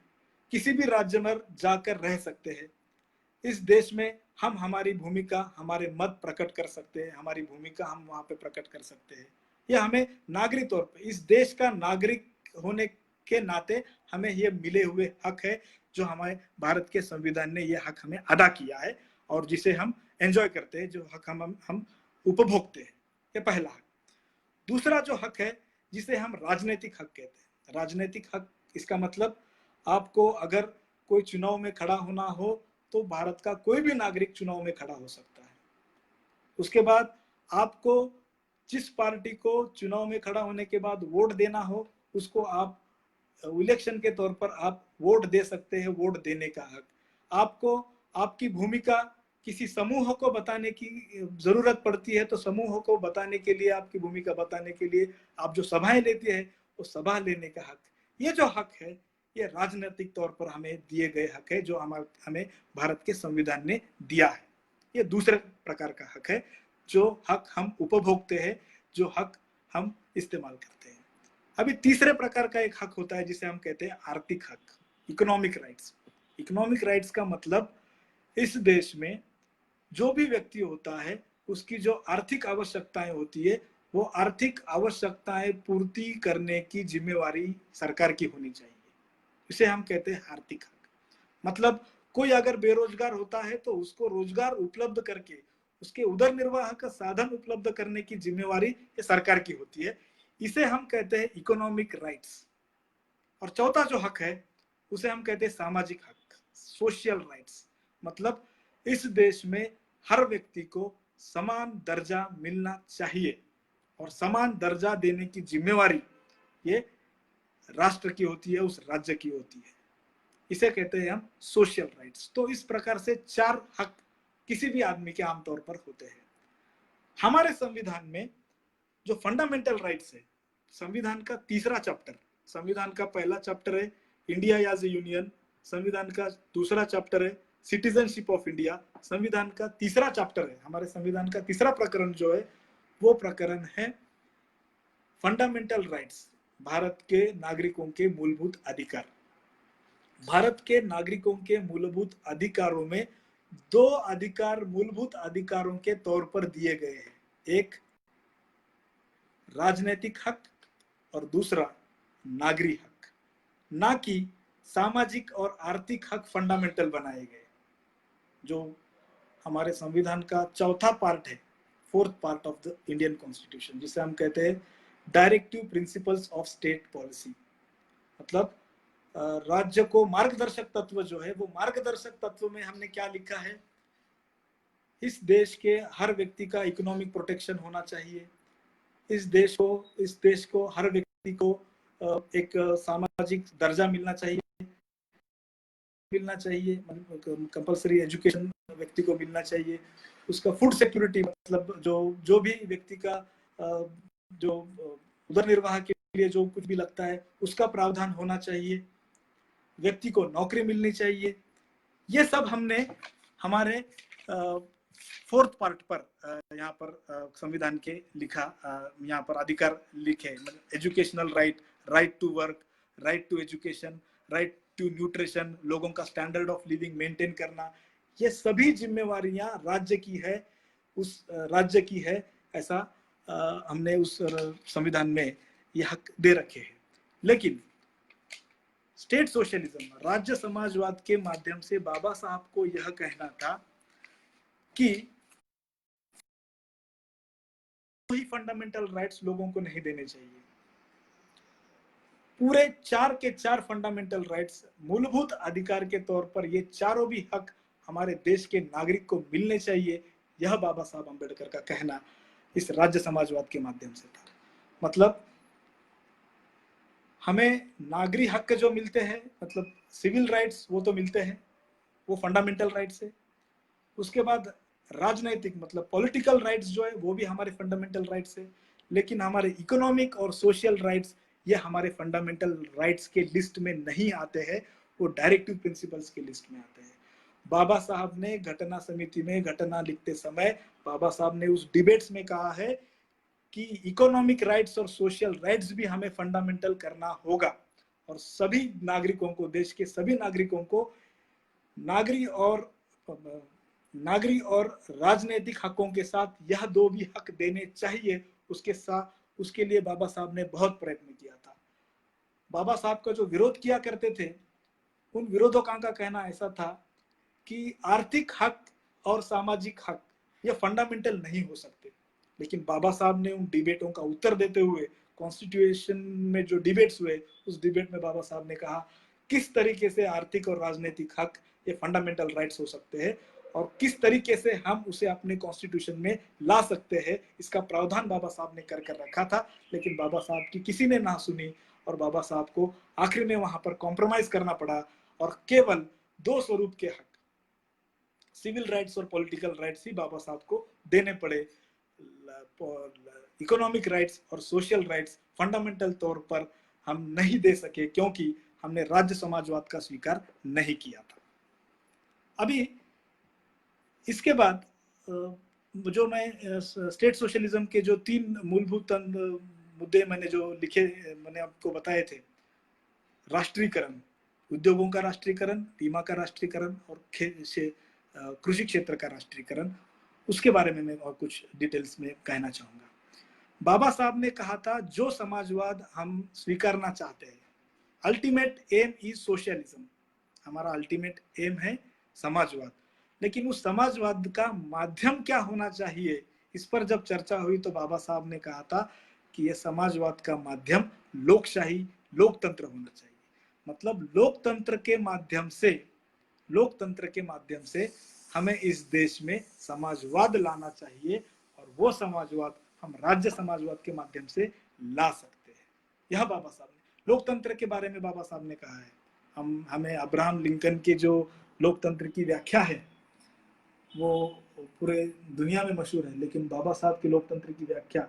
किसी भी राज्य में जाकर रह सकते हैं, इस देश में हम हमारी भूमिका, हमारे मत प्रकट कर सकते हैं, हमारी भूमिका हम वहां पे प्रकट कर सकते हैं। यह हमें नागरिक तौर पे इस देश का नागरिक होने के नाते हमें ये मिले हुए हक है, जो हमारे भारत के संविधान ने ये हक हमें अदा किया है और जिसे हम एंजॉय करते हैं, जो हक हम उपभोगते हैं। ये पहला हक। दूसरा जो हक है जिसे हम राजनीतिक हक कहते हैं। राजनीतिक हक, इसका मतलब आपको अगर कोई चुनाव में खड़ा होना हो तो भारत का कोई भी नागरिक चुनाव में खड़ा हो सकता है। उसके बाद आपको जिस पार्टी को चुनाव में खड़ा होने के बाद वोट देना हो, उसको आप इलेक्शन के तौर पर आप वोट दे सकते हैं, वोट देने का हक। आपको आपकी भूमिका किसी समूह को बताने की जरूरत पड़ती है तो समूह को बताने के लिए, आपकी भूमिका बताने के लिए आप जो सभाएं लेते हैं वो सभा लेने का हक। ये जो हक है ये राजनीतिक तौर पर हमें दिए गए हक है, जो हमें भारत के संविधान ने दिया है। ये दूसरे प्रकार का हक है, जो हक हम उपभोगते हैं, जो हक हम इस्तेमाल करते हैं। अभी तीसरे प्रकार का एक हक होता है जिसे हम कहते हैं आर्थिक हक, इकोनॉमिक राइट्स। इकोनॉमिक राइट्स का मतलब इस देश में जो भी व्यक्ति होता है उसकी जो आर्थिक आवश्यकताएं होती है, वो आर्थिक आवश्यकताएं पूर्ति करने की जिम्मेवारी सरकार की होनी चाहिए। इसे हम कहते हैं आर्थिक हक। मतलब कोई अगर बेरोजगार होता है तो उसको रोजगार उपलब्ध करके उसके उदर निर्वाह का साधन उपलब्ध करने की जिम्मेवारी ये सरकार की होती है। इसे हम कहते हैं इकोनॉमिक राइट्स। और चौथा जो हक है उसे हम कहते हैं सामाजिक हक, सोशल राइट्स। मतलब इस देश में हर व्यक्ति को समान दर्जा मिलना चाहिए और समान दर्जा देने की जिम्मेवारी ये राष्ट्र की होती है, उस राज्य की होती है। इसे कहते हैं हम सोशल राइट्स। तो इस प्रकार से 4 हक किसी भी आदमी के आमतौर पर होते हैं। हमारे संविधान में जो फंडामेंटल राइट्स है, संविधान का तीसरा चैप्टर, संविधान का पहला चैप्टर है इंडिया एज ए यूनियन, संविधान का दूसरा चैप्टर है सिटीजनशिप ऑफ इंडिया, संविधान का तीसरा चैप्टर है, हमारे संविधान का तीसरा प्रकरण जो है वो प्रकरण है फंडामेंटल राइट्स, भारत के नागरिकों के मूलभूत अधिकार। भारत के नागरिकों के मूलभूत अधिकारों में 2 अधिकार मूलभूत अधिकारों के तौर पर दिए गए हैं, एक राजनीतिक हक और दूसरा नागरिक हक। ना कि सामाजिक और आर्थिक हक फंडामेंटल बनाए गए, जो हमारे संविधान का चौथा पार्ट है, 4th part of the Indian constitution, जिसे हम कहते हैं directive principles of state policy. मतलब राज्य को मार्गदर्शक तत्व जो है, वो मार्गदर्शक तत्व में हमने क्या लिखा है, इस देश के हर व्यक्ति का इकोनॉमिक प्रोटेक्शन होना चाहिए, इस देश को हर व्यक्ति को एक सामाजिक दर्जा मिलना चाहिए, कंपलसरी एजुकेशन व्यक्ति को मिलना चाहिए, उसका फूड सिक्योरिटी, मतलब जो भी व्यक्ति का जो उदर निर्वाह के लिए जो कुछ भी लगता है उसका प्रावधान होना चाहिए, व्यक्ति को नौकरी मिलनी चाहिए। ये सब हमने हमारे 4th पार्ट पर यहाँ पर संविधान के लिखा, यहाँ पर अधिकार लिखे, मतलब educational right, right to work, right to education, right to nutrition, लोगों का स्टैंडर्ड ऑफ लिविंग मेंटेन करना, ये सभी जिम्मेवारियां राज्य की है, उस राज्य की है, ऐसा हमने उस संविधान में ये हक दे रखे हैं। लेकिन स्टेट सोशलिज्म, राज्य समाजवाद के माध्यम से बाबा साहब को यह कहना था कि ही फंडामेंटल राइट्स लोगों को नहीं देने चाहिए, पूरे 4 के 4 फंडामेंटल राइट्स मूलभूत अधिकार के तौर पर ये चारों भी हक हमारे देश के नागरिक को मिलने चाहिए। यह बाबा साहब अम्बेडकर का कहना इस राज्य समाजवाद के माध्यम से था। मतलब हमें नागरिक हक जो मिलते हैं, मतलब सिविल राइट्स, वो तो मिलते हैं, वो फंडामेंटल राइट्स है। उसके बाद राजनैतिक मतलब पॉलिटिकल राइट्स जो है वो भी हमारे फंडामेंटल राइट्स है। लेकिन हमारे इकोनॉमिक और सोशल राइट्स ये हमारे फंडामेंटल राइट्स के लिस्ट में नहीं आते हैं, वो डायरेक्टिव प्रिंसिपल्स के लिस्ट में आते हैं। बाबा साहब ने घटना समिति में घटना लिखते समय बाबा साहब ने उस डिबेट्स में कहा है कि इकोनॉमिक राइट्स और सोशल राइट्स भी हमें फंडामेंटल करना होगा और सभी नागरिकों को, देश के सभी नागरिकों को नागरिक और राजनीतिक हकों के साथ यह दो भी हक देने चाहिए। उसके लिए बाबा साहब ने बहुत प्रयत्न किया था। बाबा साहब का जो विरोध किया करते थे, उन विरोधकों का कहना ऐसा था कि आर्थिक हक और सामाजिक हक ये फंडामेंटल नहीं हो सकते। लेकिन बाबा साहब ने उन डिबेटों का उत्तर देते हुए, कॉन्स्टिट्यूशन में जो डिबेट्स हुए, उस डिबेट में बाबा साहब ने कहा किस तरीके से आर्थिक और राजनीतिक हक ये फंडामेंटल राइट्स हो सकते हैं और किस तरीके से हम उसे अपने कॉन्स्टिट्यूशन में ला सकते हैं, इसका प्रावधान बाबा साहब ने कर रखा था। लेकिन बाबा साहब की किसी ने ना सुनी और बाबा साहब को आखिर में वहां पर कॉम्प्रोमाइज करना पड़ा और केवल दो स्वरूप के हक, सिविल राइट्स और पॉलिटिकल राइट्स ही बाबा साहब को देने पड़े। इकोनॉमिक राइट्स और सोशल राइट्स फंडामेंटल तौर पर हम नहीं दे सके क्योंकि हमने राज्य समाजवाद का स्वीकार नहीं किया था। अभी इसके बाद जो मैं स्टेट सोशलिज्म के जो तीन मूलभूत मुद्दे मैंने जो लिखे, मैंने आपको बताए थे, राष्ट्रीयकरण, उद्योगों का राष्ट्रीयकरण, बीमा का राष्ट्रीयकरण और कृषि क्षेत्र का राष्ट्रीयकरण, उसके बारे में मैं और कुछ डिटेल्स में कहना चाहूंगा। बाबा साहब ने कहा था जो समाजवाद हम स्वीकारना चाहते हैं, अल्टीमेट एम इज सोशलिज्म, हमारा अल्टीमेट एम है समाजवाद। लेकिन उस समाजवाद का माध्यम क्या होना चाहिए, इस पर जब चर्चा हुई तो बाबा साहब ने कहा था कि यह समाजवाद का माध्यम लोकशाही, लोकतंत्र होना चाहिए। मतलब लोकतंत्र के माध्यम से हमें इस देश में समाजवाद लाना चाहिए और वो समाजवाद हम राज्य समाजवाद के माध्यम से ला सकते हैं। यह बाबा साहब ने लोकतंत्र के बारे में बाबा साहब ने कहा है। हमें अब्राहम लिंकन के जो लोकतंत्र की व्याख्या है वो पूरे दुनिया में मशहूर है, लेकिन बाबा साहब के लोकतंत्र की व्याख्या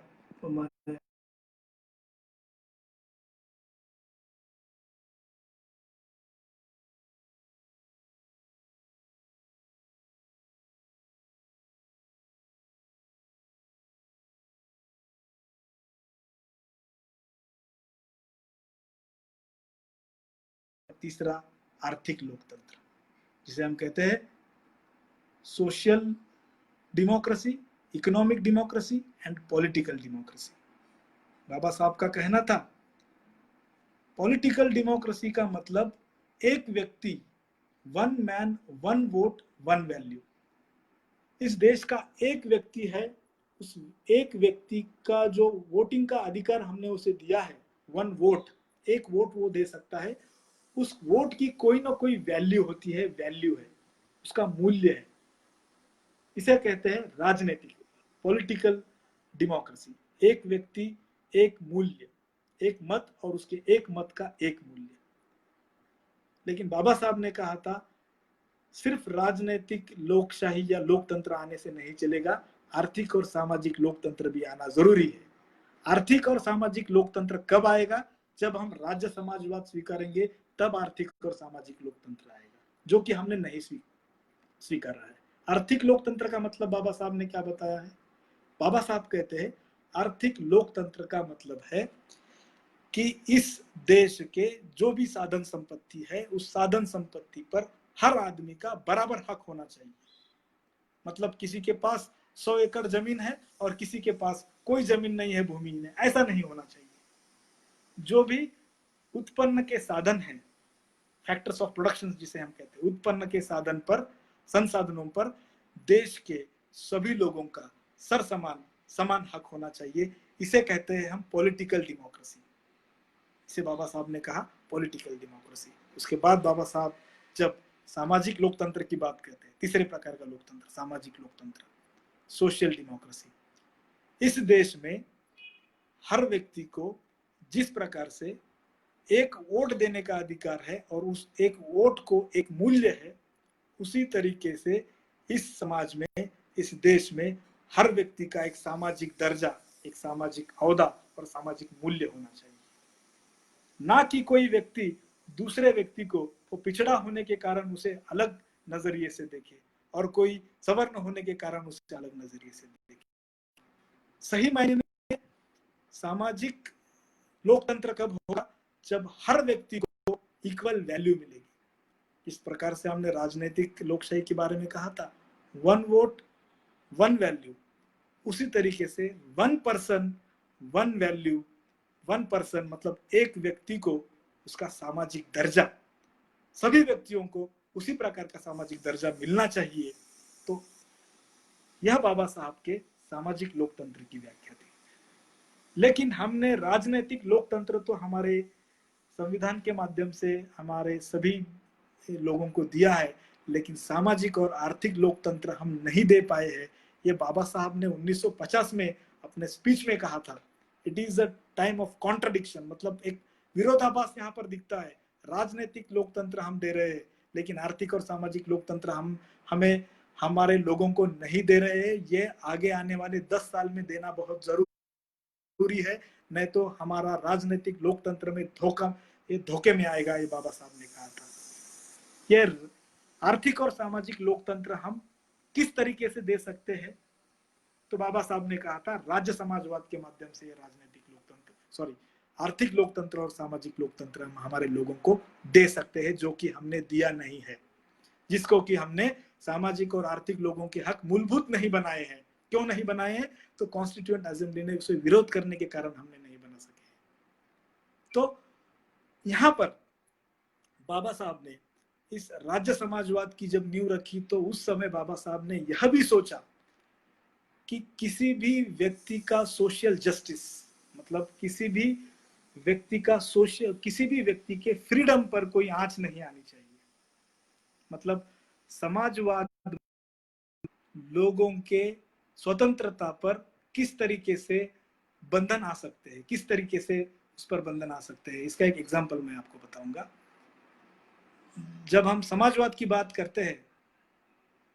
तीसरा आर्थिक लोकतंत्र, जिसे हम कहते हैं social democracy, economic democracy and political democracy. Baba Saheb का कहना था पॉलिटिकल डेमोक्रेसी का मतलब एक व्यक्ति, one man one vote one value. इस देश का एक व्यक्ति है, उस एक व्यक्ति का जो वोटिंग का अधिकार हमने उसे दिया है, वन वोट, एक वोट वो दे सकता है। उस वोट की कोई ना कोई वैल्यू होती है, वैल्यू है, उसका मूल्य है। इसे कहते हैं राजनीतिक, पॉलिटिकल डेमोक्रेसी। एक व्यक्ति एक मूल्य, एक मत और उसके एक मत का एक मूल्य। लेकिन बाबा साहब ने कहा था सिर्फ राजनीतिक लोकशाही या लोकतंत्र आने से नहीं चलेगा, आर्थिक और सामाजिक लोकतंत्र भी आना जरूरी है। आर्थिक और सामाजिक लोकतंत्र कब आएगा? जब हम राज्य समाजवाद स्वीकारेंगे, तब आर्थिक और सामाजिक लोकतंत्र आएगा, जो कि हमने नहीं स्वीकारा है। आर्थिक लोकतंत्र का मतलब बाबा साहब ने क्या बताया है? बाबा साहब कहते हैं आर्थिक लोकतंत्र का मतलब है कि इस देश के जो भी साधन संपत्ति है, उस साधन संपत्ति पर हर आदमी का बराबर हक होना चाहिए। मतलब किसी के पास 100 एकड़ जमीन है और किसी के पास कोई जमीन नहीं है, भूमिहीन है, ऐसा नहीं होना चाहिए। जो भी उत्पन्न के साधन है, फैक्टर्स ऑफ प्रोडक्शन जिसे हम कहते हैं, उत्पन्न के साधन पर, संसाधनों पर देश के सभी लोगों का समान हक होना चाहिए। इसे कहते हैं हम पॉलिटिकल डेमोक्रेसी। इसे बाबा साहब ने कहा पॉलिटिकल डेमोक्रेसी। उसके बाद बाबा साहब जब सामाजिक लोकतंत्र की बात करते हैं, तीसरे प्रकार का लोकतंत्र, सामाजिक लोकतंत्र, सोशल डेमोक्रेसी। इस देश में हर व्यक्ति को जिस प्रकार से एक वोट देने का अधिकार है और उस एक वोट को एक मूल्य है, उसी तरीके से इस समाज में, इस देश में हर व्यक्ति का एक सामाजिक दर्जा, एक सामाजिक औहदा और सामाजिक मूल्य होना चाहिए। ना कि कोई व्यक्ति दूसरे व्यक्ति को वो पिछड़ा होने के कारण उसे अलग नजरिए से देखे और कोई सवर्ण होने के कारण उसे अलग नजरिए से देखे। सही मायने में सामाजिक लोकतंत्र कब होगा? जब हर व्यक्ति को इक्वल वैल्यू मिलेगी। इस प्रकार से हमने राजनीतिक लोकशाही के बारे में कहा था, वन वोट वन वैल्यू। उसी तरीके से one person one value, one person मतलब एक व्यक्ति को उसका सामाजिक दर्जा, सभी व्यक्तियों को उसी प्रकार का सामाजिक दर्जा मिलना चाहिए। तो यह बाबा साहब के सामाजिक लोकतंत्र की व्याख्या थी। लेकिन हमने राजनीतिक लोकतंत्र तो हमारे संविधान के माध्यम से हमारे सभी लोगों को दिया है, लेकिन सामाजिक और आर्थिक लोकतंत्र हम नहीं दे पाए हैं। ये बाबा साहब ने 1950 में अपने स्पीच में कहा था। It is a time of contradiction, मतलब एक विरोधाभास यहाँ पर दिखता है। राजनीतिक लोकतंत्र हम दे रहे हैं, लेकिन आर्थिक और सामाजिक लोकतंत्र हमें हमारे लोगों को नहीं दे रहे हैं। ये आगे आने वाले 10 साल में देना बहुत जरूरी है, नहीं तो हमारा राजनीतिक लोकतंत्र में धोखे में आएगा। ये बाबा साहब ने कहा था। ये आर्थिक और सामाजिक लोकतंत्र हम किस तरीके से दे सकते हैं? तो बाबा साहब ने कहा था राज्य समाजवाद के माध्यम से ये राजनीतिक लोकतंत्र, आर्थिक लोकतंत्र और सामाजिक लोकतंत्र हम हमारे लोगों को दे सकते हैं, जो कि हमने दिया नहीं है, जिसको कि हमने सामाजिक और आर्थिक लोगों के हक मूलभूत नहीं बनाए हैं। क्यों नहीं बनाए हैं? तो कॉन्स्टिट्यूएंट असेंबली ने उसे विरोध करने के कारण हमने नहीं बना सके। तो यहां पर बाबा साहब ने इस राज्य समाजवाद की जब नींव रखी, तो उस समय बाबा साहब ने यह भी सोचा कि किसी भी व्यक्ति का सोशल जस्टिस, मतलब किसी भी व्यक्ति के फ्रीडम पर कोई आंच नहीं आनी चाहिए। मतलब समाजवाद लोगों के स्वतंत्रता पर किस तरीके से बंधन आ सकते हैं, किस तरीके से उस पर बंधन आ सकते हैं। इसका एक एग्जांपल मैं आपको बताऊंगा। जब हम समाजवाद की बात करते हैं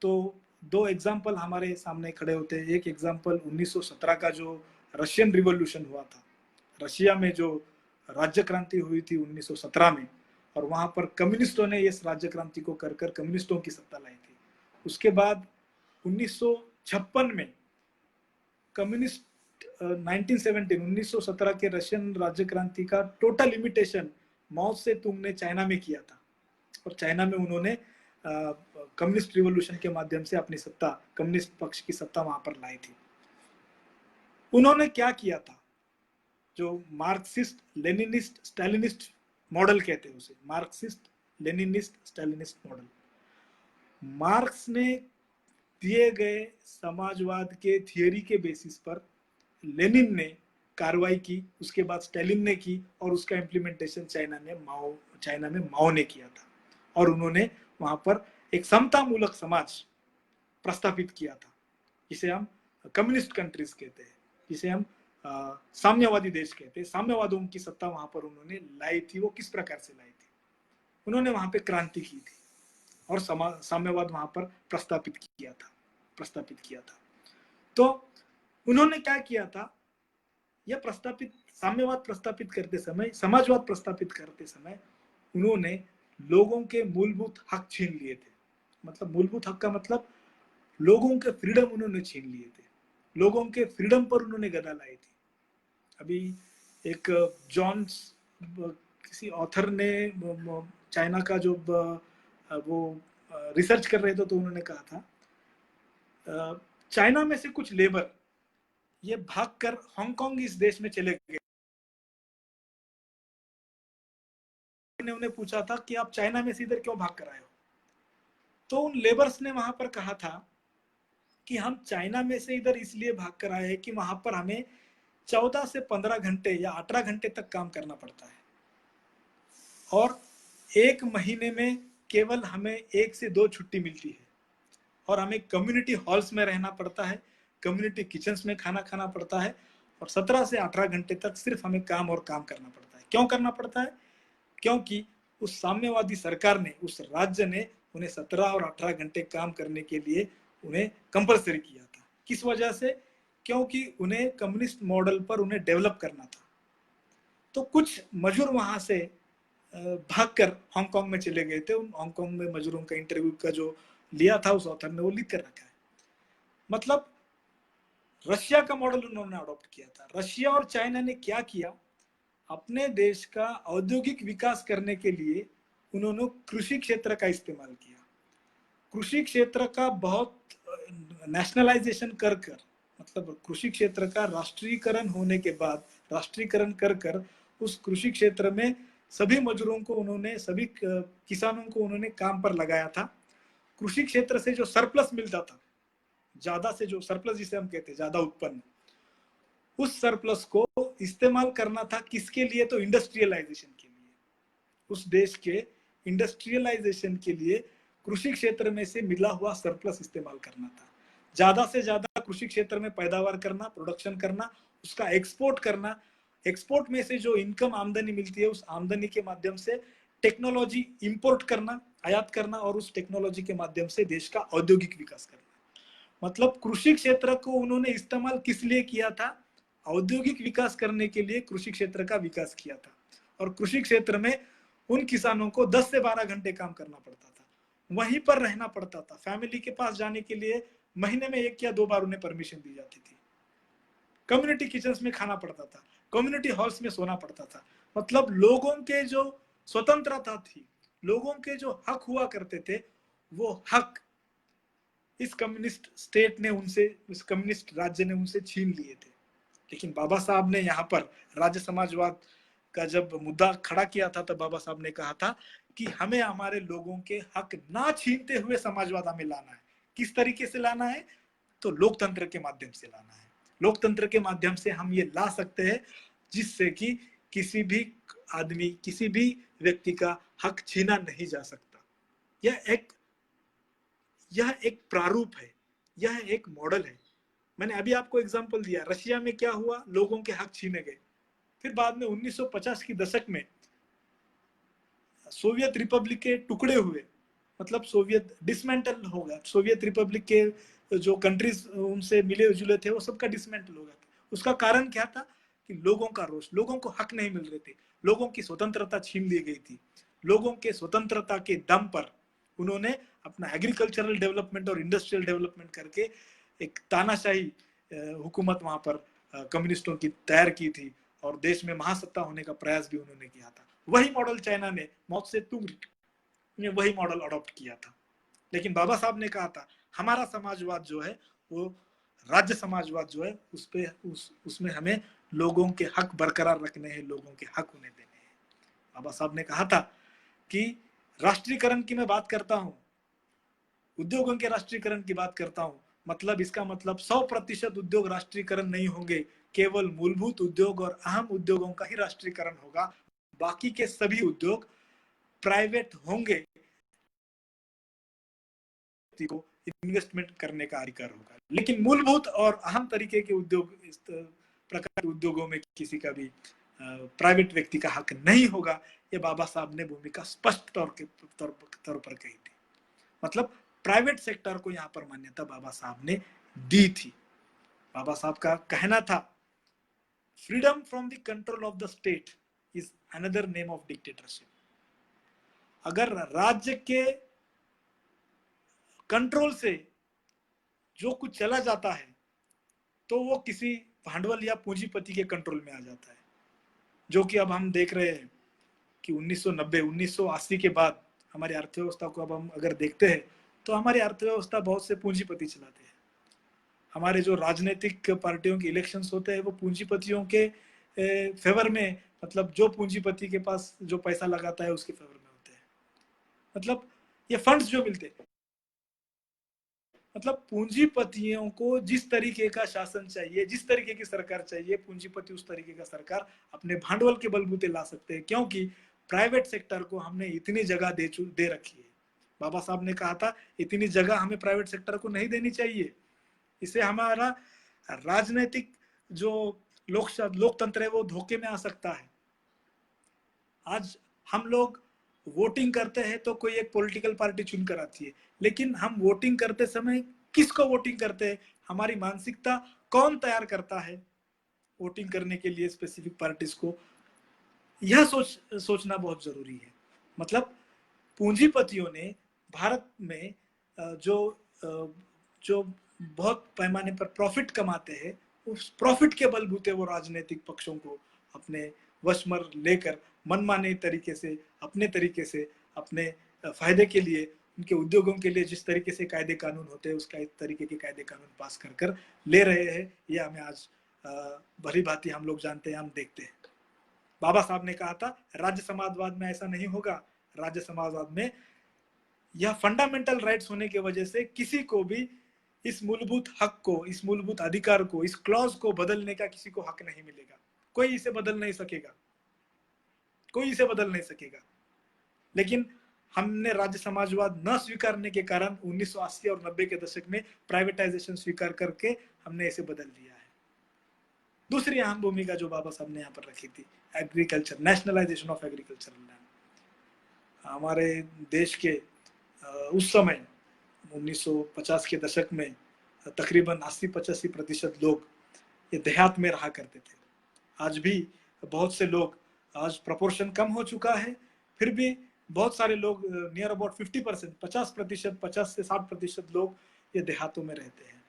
तो दो एग्जाम्पल हमारे सामने खड़े होते हैं। एक एग्जाम्पल 1917 का जो रशियन रिवॉल्यूशन हुआ था, रशिया में जो राज्य क्रांति हुई थी 1917 में, और वहां पर कम्युनिस्टों ने इस राज्य क्रांति को कर कम्युनिस्टों की सत्ता लाई थी। उसके बाद 1956 में कम्युनिस्ट 1917 के रशियन राज्य क्रांति का टोटल इमिटेशन माओ से तुंग ने चाइना में किया था, और चाइना में उन्होंने कम्युनिस्ट रिवॉल्यूशन के माध्यम से अपनी सत्ता, कम्युनिस्ट पक्ष की सत्ता वहां पर लाई थी। उन्होंने क्या किया था? जो मार्क्सिस्ट लेनिनिस्ट स्टालिनिस्ट मॉडल कहते हैं उसे, Marxist Leninist Stalinist model. Marks ने दिए गए समाजवाद के थियरी के बेसिस पर लेनिन ने कार्रवाई की, उसके बाद स्टालिन ने की, और उसका इम्प्लीमेंटेशन चाइना में माओ ने किया था। और उन्होंने वहां पर एक समतामूलक समाज प्रस्तावित किया था, जिसे हम कम्युनिस्ट कंट्रीज कहते हैं, जिसे हम साम्यवादी देश कहते हैं। साम्यवादों की सत्ता वहां पर उन्होंने लाई थी। वो किस प्रकार से लाई थी? उन्होंने वहां पे क्रांति की थी और साम्यवाद वहां पर प्रस्तावित किया था। तो उन्होंने क्या किया था? यह साम्यवाद प्रस्तावित करते समय, समाजवाद प्रस्तावित करते समय उन्होंने लोगों के मूलभूत हक छीन लिए थे। मतलब मूलभूत हक का मतलब लोगों के फ्रीडम उन्होंने छीन लिए थे, लोगों के फ्रीडम पर उन्होंने गदा लाई थी। अभी एक किसी ऑथर ने चाइना का जो वो रिसर्च कर रहे थे, तो उन्होंने कहा था चाइना में से कुछ लेबर ये भागकर हांगकांग इस देश में चले गए। उन्हें पूछा था कि आप चाइना में से इधर क्यों भाग कर आए हो? तो उन लेबर्स ने वहां पर कहा था कि हम चाइना में से इधर इसलिए भाग कर आए हैं कि वहां पर हमें 14 से 15 घंटे या 18 घंटे तक काम करना पड़ता है, और एक महीने में केवल हमें 1 से 2 छुट्टी मिलती है, और हमें कम्युनिटी हॉल्स में रहना पड़ता है, कम्युनिटी किचन्स में खाना खाना पड़ता है, और 17 से 18 घंटे तक सिर्फ हमें काम और काम करना पड़ता है। क्यों करना पड़ता है? क्योंकि उस साम्यवादी सरकार ने, उस राज्य ने उन्हें 17 और 18 घंटे काम करने के लिए उन्हें कंपलसरी किया था। किस वजह से? क्योंकि उन्हें कम्युनिस्ट मॉडल पर उन्हें डेवलप करना था। तो कुछ मजदूर वहां से भागकर हांगकांग में चले गए थे। उन हांगकांग में मजदूरों का इंटरव्यू का जो लिया था उस ऑथर ने, वो लिख कर रखा है। मतलब रशिया का मॉडल उन्होंने अडॉप्ट किया था। रशिया और चाइना ने क्या किया, अपने देश का औद्योगिक विकास करने के लिए उन्होंने कृषि क्षेत्र का इस्तेमाल किया। कृषि क्षेत्र का बहुत नेशनलाइजेशन कर कर, मतलब कृषि क्षेत्र का राष्ट्रीयकरण होने के बाद, राष्ट्रीयकरण कर कर उस कृषि क्षेत्र में सभी मजदूरों को उन्होंने, सभी किसानों को उन्होंने काम पर लगाया था। कृषि क्षेत्र से जो सरप्लस मिलता था, ज्यादा से जो सरप्लस जिसे हम कहते हैं ज्यादा उत्पन्न, उस सरप्लस को इस्तेमाल करना था किसके लिए, तो इंडस्ट्रियलाइजेशन के लिए। उस देश के इंडस्ट्रियलाइजेशन के लिए कृषि क्षेत्र में से मिला हुआ सरप्लस इस्तेमाल करना था। ज्यादा से ज्यादा कृषि क्षेत्र में पैदावार करना, प्रोडक्शन करना, उसका एक्सपोर्ट करना, एक्सपोर्ट में से जो इनकम आमदनी मिलती है उस आमदनी के माध्यम से टेक्नोलॉजी इंपोर्ट करना, आयात करना, और उस टेक्नोलॉजी के माध्यम से देश का औद्योगिक विकास करना। मतलब कृषि क्षेत्र को उन्होंने इस्तेमाल किस लिए किया था, औद्योगिक विकास करने के लिए कृषि क्षेत्र का विकास किया था। और कृषि क्षेत्र में उन किसानों को 10 से 12 घंटे काम करना पड़ता था, वहीं पर रहना पड़ता था। फैमिली के पास जाने के लिए महीने में 1 या 2 बार उन्हें परमिशन दी जाती थी। कम्युनिटी किचन्स में खाना पड़ता था, कम्युनिटी हॉल्स में सोना पड़ता था। मतलब लोगों के जो स्वतंत्रता थी, लोगों के जो हक हुआ करते थे, वो हक इस कम्युनिस्ट स्टेट ने उनसे, इस कम्युनिस्ट राज्य ने उनसे छीन लिए थे। लेकिन बाबा साहब ने यहाँ पर राज्य समाजवाद का जब मुद्दा खड़ा किया था, तब बाबा साहब ने कहा था कि हमें हमारे लोगों के हक ना छीनते हुए समाजवाद हमें लाना है। किस तरीके से लाना है, तो लोकतंत्र के माध्यम से लाना है। लोकतंत्र के माध्यम से हम ये ला सकते हैं जिससे कि किसी भी आदमी, किसी भी व्यक्ति का हक छीना नहीं जा सकता। यह एक प्रारूप है, यह एक मॉडल है। मैंने अभी आपको एग्जांपल दिया, रशिया में क्या हुआ, लोगों के हक छीने गए। फिर बाद में 1950 की दशक में सोवियत रिपब्लिक के टुकड़े हुए, मतलब सोवियत डिसमेंटल हो गया। सोवियत रिपब्लिक के जो कंट्रीज उनसे मिले जुले थे वो सबका डिसमेंटल हो गया था। उसका कारण क्या था कि लोगों का रोष, लोगों को हक नहीं मिल रहे थे, लोगों की स्वतंत्रता छीन ली गई थी। लोगों के स्वतंत्रता के दम पर उन्होंने अपना एग्रीकल्चरल डेवलपमेंट और इंडस्ट्रियल डेवलपमेंट करके एक तानाशाही हुकूमत वहां पर कम्युनिस्टों की तैयार की थी, और देश में महासत्ता होने का प्रयास भी उन्होंने किया था। वही मॉडल चाइना ने, माओ से तुंग ने वही मॉडल अडॉप्ट किया था। लेकिन बाबा साहब ने कहा था हमारा समाजवाद जो है वो राज्य समाजवाद जो है उसमें हमें लोगों के हक बरकरार रखने हैं, लोगों के हक उन्हें देने हैं। बाबा साहब ने कहा था कि राष्ट्रीयकरण की मैं बात करता हूं, उद्योगों के राष्ट्रीयकरण की बात करता हूं, मतलब इसका मतलब 100% उद्योग राष्ट्रीयकरण नहीं होंगे, केवल मूलभूत उद्योग और अहम उद्योगों का ही राष्ट्रीयकरण होगा। बाकी के सभी उद्योग प्राइवेट होंगे, को इन्वेस्टमेंट करने का अधिकार होगा। लेकिन मूलभूत और अहम तरीके के उद्योग, इस प्रकार के उद्योगों में किसी का भी प्राइवेट व्यक्ति का हक नहीं होगा। ये बाबा साहब ने भूमिका स्पष्ट तौर पर कही थी। मतलब प्राइवेट सेक्टर को यहाँ पर मान्यता बाबा साहब ने दी थी। बाबा साहब का कहना था freedom from the control of the state is another name of dictatorship. अगर राज्य के कंट्रोल से जो कुछ चला जाता है तो वो किसी भांडवल या पूंजीपति के कंट्रोल में आ जाता है, जो कि अब हम देख रहे हैं कि 1990 1980 के बाद हमारी अर्थव्यवस्था को अब हम अगर देखते हैं तो हमारी अर्थव्यवस्था बहुत से पूंजीपति चलाते हैं। हमारे जो राजनीतिक पार्टियों के इलेक्शंस होते हैं वो पूंजीपतियों के फेवर में, मतलब जो पूंजीपति के पास जो पैसा लगाता है उसके फेवर में होते हैं। मतलब ये फंड्स जो मिलते हैं, मतलब पूंजीपतियों को जिस तरीके का शासन चाहिए, जिस तरीके की सरकार चाहिए, पूंजीपति उस तरीके का सरकार अपने भांडवल के बलबूते ला सकते हैं, क्योंकि प्राइवेट सेक्टर को हमने इतनी जगह दे रखी है। बाबा साहब ने कहा था इतनी जगह हमें प्राइवेट सेक्टर को नहीं देनी चाहिए, इसे हमारा राजनीतिक जो लोकतंत्र है वो धोखे में आ सकता है। आज हम लोग वोटिंग करते हैं तो कोई एक पॉलिटिकल पार्टी चुनकर आती है, लेकिन हम वोटिंग करते समय किसको वोटिंग करते हैं, हमारी मानसिकता कौन तैयार करता है वोटिंग करने के लिए स्पेसिफिक पार्टीज को, यह सोचना बहुत जरूरी है। मतलब पूंजीपतियों ने भारत में जो बहुत पैमाने पर प्रॉफिट कमाते हैं, उस प्रॉफिट के बलबूते वो राजनीतिक पक्षों को अपने वश में लेकर मनमाने तरीके से, अपने तरीके से, अपने फायदे के लिए, उनके उद्योगों के लिए जिस तरीके से कायदे कानून होते हैं, उस तरीके के कायदे कानून पास कर कर ले रहे हैं। ये हमें आज भली भांति हम लोग जानते हैं, हम देखते हैं। बाबा साहब ने कहा था राज्य समाजवाद में ऐसा नहीं होगा। राज्य समाजवाद में यह फंडामेंटल राइट्स होने की वजह से किसी को भी इस मूलभूत हक को, इस मूलभूत अधिकार को, इस क्लॉज को बदलने का किसी को हक नहीं मिलेगा। कोई इसे बदल नहीं सकेगा, कोई इसे बदल नहीं सकेगा। लेकिन हमने राज्य समाजवाद न स्वीकारने के कारण 1980 और 90 के दशक में प्राइवेटाइजेशन स्वीकार करके हमने इसे बदल दिया है। दूसरी अहम भूमिका जो बाबा साहब ने यहाँ पर रखी थी, agriculture, nationalisation of agricultural land. हमारे देश के उस समय 1950 के दशक में तकरीबन 80-85% लोग ये देहात में रहा करते थे। आज भी बहुत से लोग, आज प्रोपोर्शन कम हो चुका है, फिर भी बहुत सारे लोग, नियर अबाउट 50%, 50%, 50 से 60% लोग ये देहातों में रहते हैं।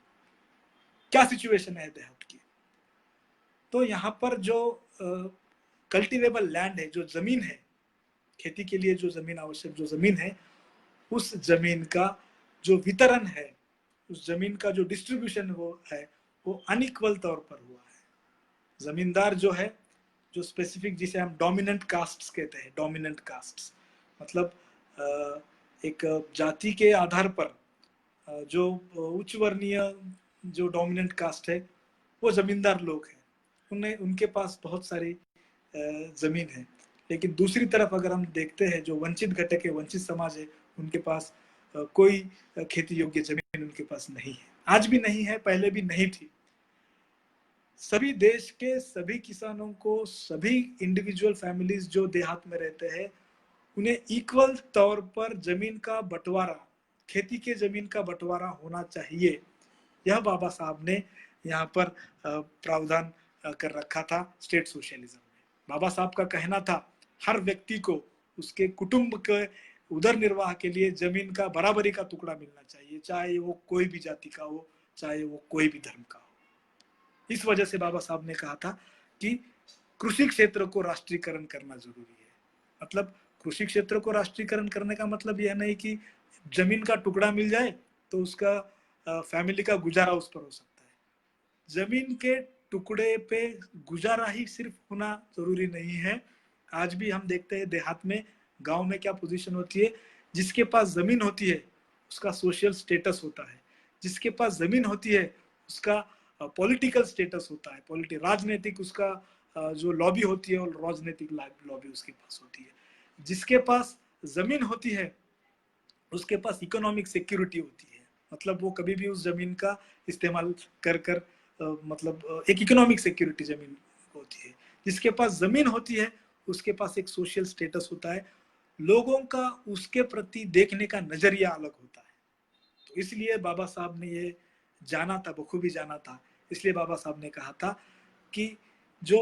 क्या सिचुएशन है देहात की? तो यहाँ पर जो कल्टिवेबल लैंड है, जो जमीन है, खेती के लिए जो जमीन आवश्यक जो जमीन है, उस जमीन का जो वितरण है, उस जमीन का जो डिस्ट्रीब्यूशन वो अनइक्वल तौर पर हुआ है। जमींदार जो है, जो स्पेसिफिक, जिसे हम डोमिनेंट कास्ट्स कहते हैं, डोमिनेंट कास्ट्स मतलब एक जाति के आधार पर जो उच्च वर्णीय जो डोमिनेंट कास्ट है, वो जमींदार लोग हैं। उनके पास बहुत सारी जमीन है। लेकिन दूसरी तरफ अगर हम देखते हैं, जो वंचित घटक है, वंचित समाज है, उनके पास कोई खेती योग्य जमीन उनके पास नहीं है। आज भी नहीं है, पहले भी नहीं थी। सभी देश के सभी किसानों को, सभी इंडिविजुअल फैमिलीज जो देहात में रहते हैं, उन्हें इक्वल तौर पर जमीन का बंटवारा, खेती के जमीन का बंटवारा होना चाहिए। यह बाबा साहब ने यहाँ पर प्रावधान कर रखा था स्टेट सोशलिज्म में। बाबा साहब का कहना था हर व्यक्ति को उसके कुटुंब के उदर निर्वाह के लिए जमीन का बराबरी का टुकड़ा मिलना चाहिए, चाहे वो कोई भी जाति का हो, चाहे वो कोई भी धर्म का हो। इस वजह से बाबा साहब ने कहा था कि कृषि क्षेत्र को राष्ट्रीयकरण करना जरूरी है। मतलब कृषि क्षेत्र को राष्ट्रीयकरण करने का मतलब यह नहीं कि जमीन का टुकड़ा मिल जाए तो उसका फैमिली का गुजारा उस पर हो सकता है। जमीन के टुकड़े पे गुजारा ही सिर्फ होना जरूरी नहीं है। आज भी हम देखते हैं देहात में, गांव में क्या पोजीशन होती है। जिसके पास जमीन होती है उसका सोशल स्टेटस होता है, जिसके पास जमीन होती है उसका पॉलिटिकल स्टेटस होता है, राजनीतिक उसका जो लॉबी होती है, और राजनीतिक लॉबी उसके पास होती है। जिसके पास जमीन होती है उसके पास इकोनॉमिक सिक्योरिटी होती है। मतलब वो कभी भी उस जमीन का इस्तेमाल कर कर मतलब एक इकोनॉमिक सिक्योरिटी जमीन होती है। जिसके पास जमीन होती है उसके पास एक सोशल स्टेटस होता है, लोगों का उसके प्रति देखने का नजरिया अलग होता है। तो इसलिए बाबा साहब ने ये जाना था, बखूबी जाना था। इसलिए बाबा साहब ने कहा था कि जो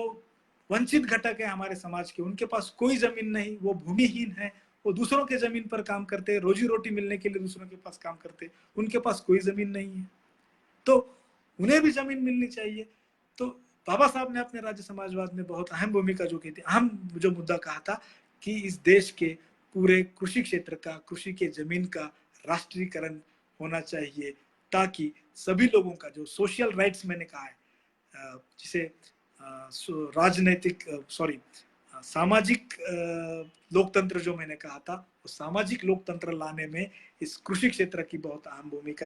वंचित घटक है हमारे समाज के, उनके पास कोई जमीन नहीं, वो भूमिहीन है, वो दूसरों के जमीन पर काम करते, रोजी रोटी मिलने के लिए दूसरों के पास काम करते, उनके पास कोई जमीन नहीं है, तो उन्हें भी जमीन मिलनी चाहिए। तो बाबा साहब ने अपने राज्य समाजवाद में बहुत अहम भूमिका जो की थी, अहम जो मुद्दा कहा था कि इस देश के पूरे कृषि क्षेत्र का, कृषि के जमीन का राष्ट्रीयकरण होना चाहिए, ताकि सभी लोगों का जो सोशल राइट्स मैंने कहा है, जिसे राजनैतिक सामाजिक लोकतंत्र जो मैंने कहा था, वो सामाजिक लोकतंत्र लाने में इस कृषि क्षेत्र की बहुत अहम भूमिका,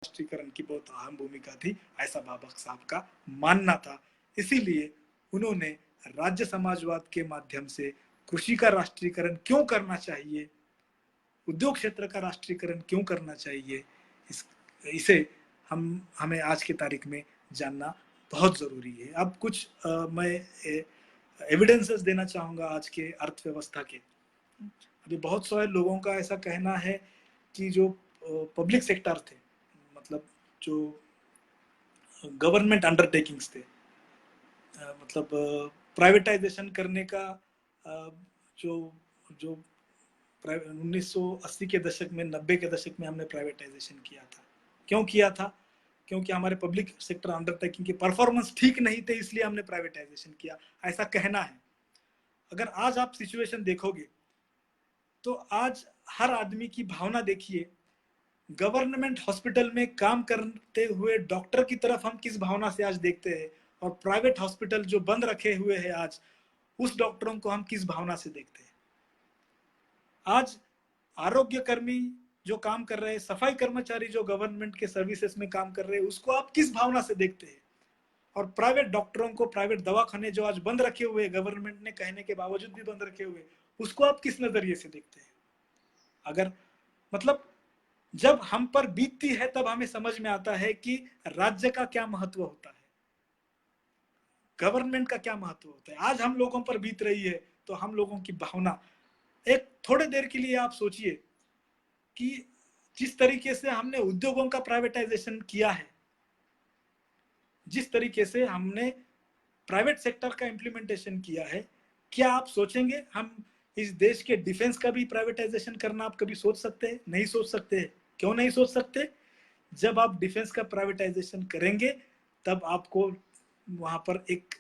राष्ट्रीयकरण की बहुत अहम भूमिका थी, ऐसा बाबा साहब का मानना था। इसीलिए उन्होंने राज्य समाजवाद के माध्यम से कृषि का राष्ट्रीयकरण क्यों करना चाहिए, उद्योग क्षेत्र का राष्ट्रीयकरण क्यों करना चाहिए, इसे हमें आज की तारीख में जानना बहुत जरूरी है। अब कुछ मैं एविडेंसेस देना चाहूंगा आज के अर्थव्यवस्था के। अभी बहुत सारे लोगों का ऐसा कहना है कि जो पब्लिक सेक्टर थे, मतलब जो गवर्नमेंट अंडरटेकिंग्स थे, मतलब प्राइवेटाइजेशन करने का जो जो 1980 के दशक में, 90 के दशक में हमने प्राइवेटाइजेशन किया था। क्यों किया था? क्योंकि हमारे पब्लिक सेक्टर अंडरटेकिंग की परफॉर्मेंस ठीक नहीं थे, इसलिए हमने प्राइवेटाइजेशन किया, ऐसा कहना है। अगर आज आप सिचुएशन देखोगे तो आज हर आदमी की भावना देखिए, गवर्नमेंट हॉस्पिटल में काम करते हुए डॉक्टर की तरफ हम किस भावना से आज देखते हैं, और प्राइवेट हॉस्पिटल जो बंद रखे हुए हैं आज, उस डॉक्टरों को हम किस भावना से देखते हैं। आज आरोग्य कर्मी जो काम कर रहे हैं, सफाई कर्मचारी जो गवर्नमेंट के सर्विसेज में काम कर रहे हैं, उसको आप किस भावना से देखते हैं। और प्राइवेट डॉक्टरों को, प्राइवेट दवाखाने जो आज बंद रखे हुए, गवर्नमेंट ने कहने के बावजूद भी बंद रखे हुए, उसको आप किस नजरिए से देखते हैं। अगर मतलब जब हम पर बीतती है तब हमें समझ में आता है कि राज्य का क्या महत्व होता है, गवर्नमेंट का क्या महत्व होता है। आज हम लोगों पर बीत रही है तो हम लोगों की भावना, एक थोड़े देर के लिए आप सोचिए कि जिस तरीके से हमने उद्योगों का प्राइवेटाइजेशन किया है, जिस तरीके से हमने प्राइवेट सेक्टर का इंप्लीमेंटेशन किया है, क्या आप सोचेंगे हम इस देश के डिफेंस का भी प्राइवेटाइजेशन करना आप कभी सोच सकते हैं? नहीं सोच सकते। क्यों नहीं सोच सकते? जब आप डिफेंस का प्राइवेटाइजेशन करेंगे तब आपको वहां पर एक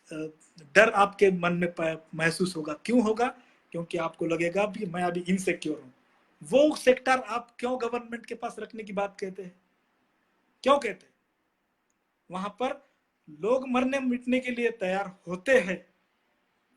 डर आपके मन में महसूस होगा। क्यों होगा? क्योंकि आपको लगेगा भी मैं अभी इनसिक्योर हूं। वो सेक्टर आप क्यों गवर्नमेंट के पास रखने की बात कहते हैं? क्यों कहते हैं? वहां पर लोग मरने मिटने के लिए तैयार होते हैं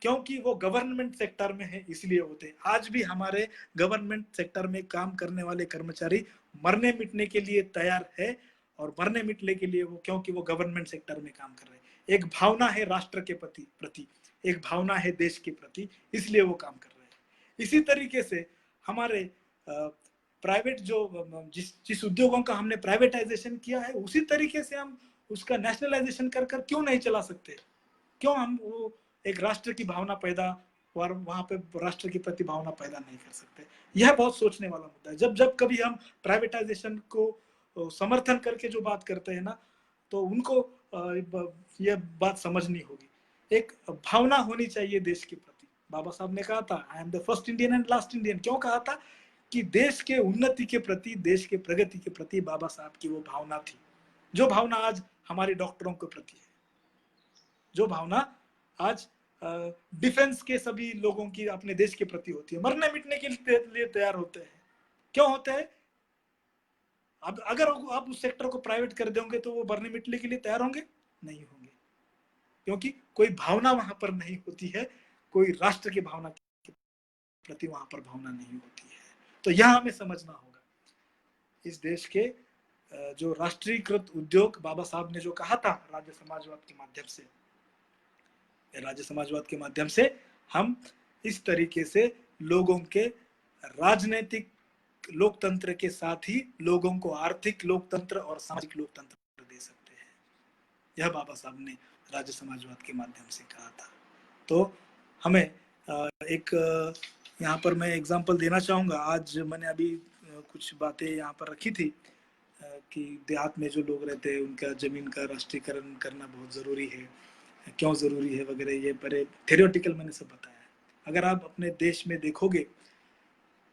क्योंकि वो गवर्नमेंट सेक्टर में है, इसलिए होते हैं। आज भी हमारे गवर्नमेंट सेक्टर में काम करने वाले कर्मचारी मरने मिटने के लिए तैयार है, और मरने मिटने के लिए वो, क्योंकि वो गवर्नमेंट सेक्टर में काम कर रहे हैं। एक भावना है राष्ट्र के प्रति, एक भावना है देश के प्रति, इसलिए वो काम कर रहे हैं। इसी तरीके से हमारे प्राइवेट जो जिस उद्योगों का हमने प्राइवेटाइजेशन किया है, उसी तरीके से हम उसका नेशनलाइजेशन कर क्यों नहीं चला सकते? क्यों हम वो एक राष्ट्र की भावना पैदा, और वहां पे राष्ट्र की प्रति भावना पैदा नहीं कर सकते? यह बहुत सोचने वाला मुद्दा है। जब जब कभी हम प्राइवेटाइजेशन को समर्थन करके जो बात करते हैं ना, तो उनको यह बात समझनी होगी। एक भावना होनी चाहिए देश के प्रति। बाबा साहब ने कहा था, I am the first Indian and last Indian. क्यों कहा था? कि देश के उन्नति के प्रति, देश के प्रगति के प्रति बाबा साहब की वो भावना थी, जो भावना आज हमारे डॉक्टरों के प्रति है, जो भावना आज डिफेंस के सभी लोगों की अपने देश के प्रति होती है। मरने मिटने के लिए तैयार होते हैं। क्यों होते हैं? अब अगर आप उस सेक्टर को प्राइवेट कर देंगे तो वो मरने मिटने के लिए तैयार होंगे? नहीं होंगे, क्योंकि कोई भावना वहां पर नहीं होती है, कोई राष्ट्र की भावना के प्रति वहां पर भावना नहीं होती है। तो यह हमें समझना होगा। इस देश के जो राष्ट्रीयकृत उद्योग, बाबा साहब ने जो कहा था, राज्य समाजवाद के माध्यम से, राज्य समाजवाद के माध्यम से हम इस तरीके से लोगों के राजनीतिक लोकतंत्र के साथ ही लोगों को आर्थिक लोकतंत्र और सामाजिक लोकतंत्र दे सकते हैं। यह बाबा साहब ने राज्य समाजवाद के माध्यम से कहा था। तो हमें एक यहाँ पर मैं एग्जांपल देना चाहूंगा। आज मैंने अभी कुछ बातें यहाँ पर रखी थी कि देहात में जो लोग रहते हैं उनका जमीन का राष्ट्रीयकरण करना बहुत जरूरी है, क्यों जरूरी है वगैरह, ये बड़े थ्योरेटिकल मैंने सब बताया है। अगर आप अपने देश में देखोगे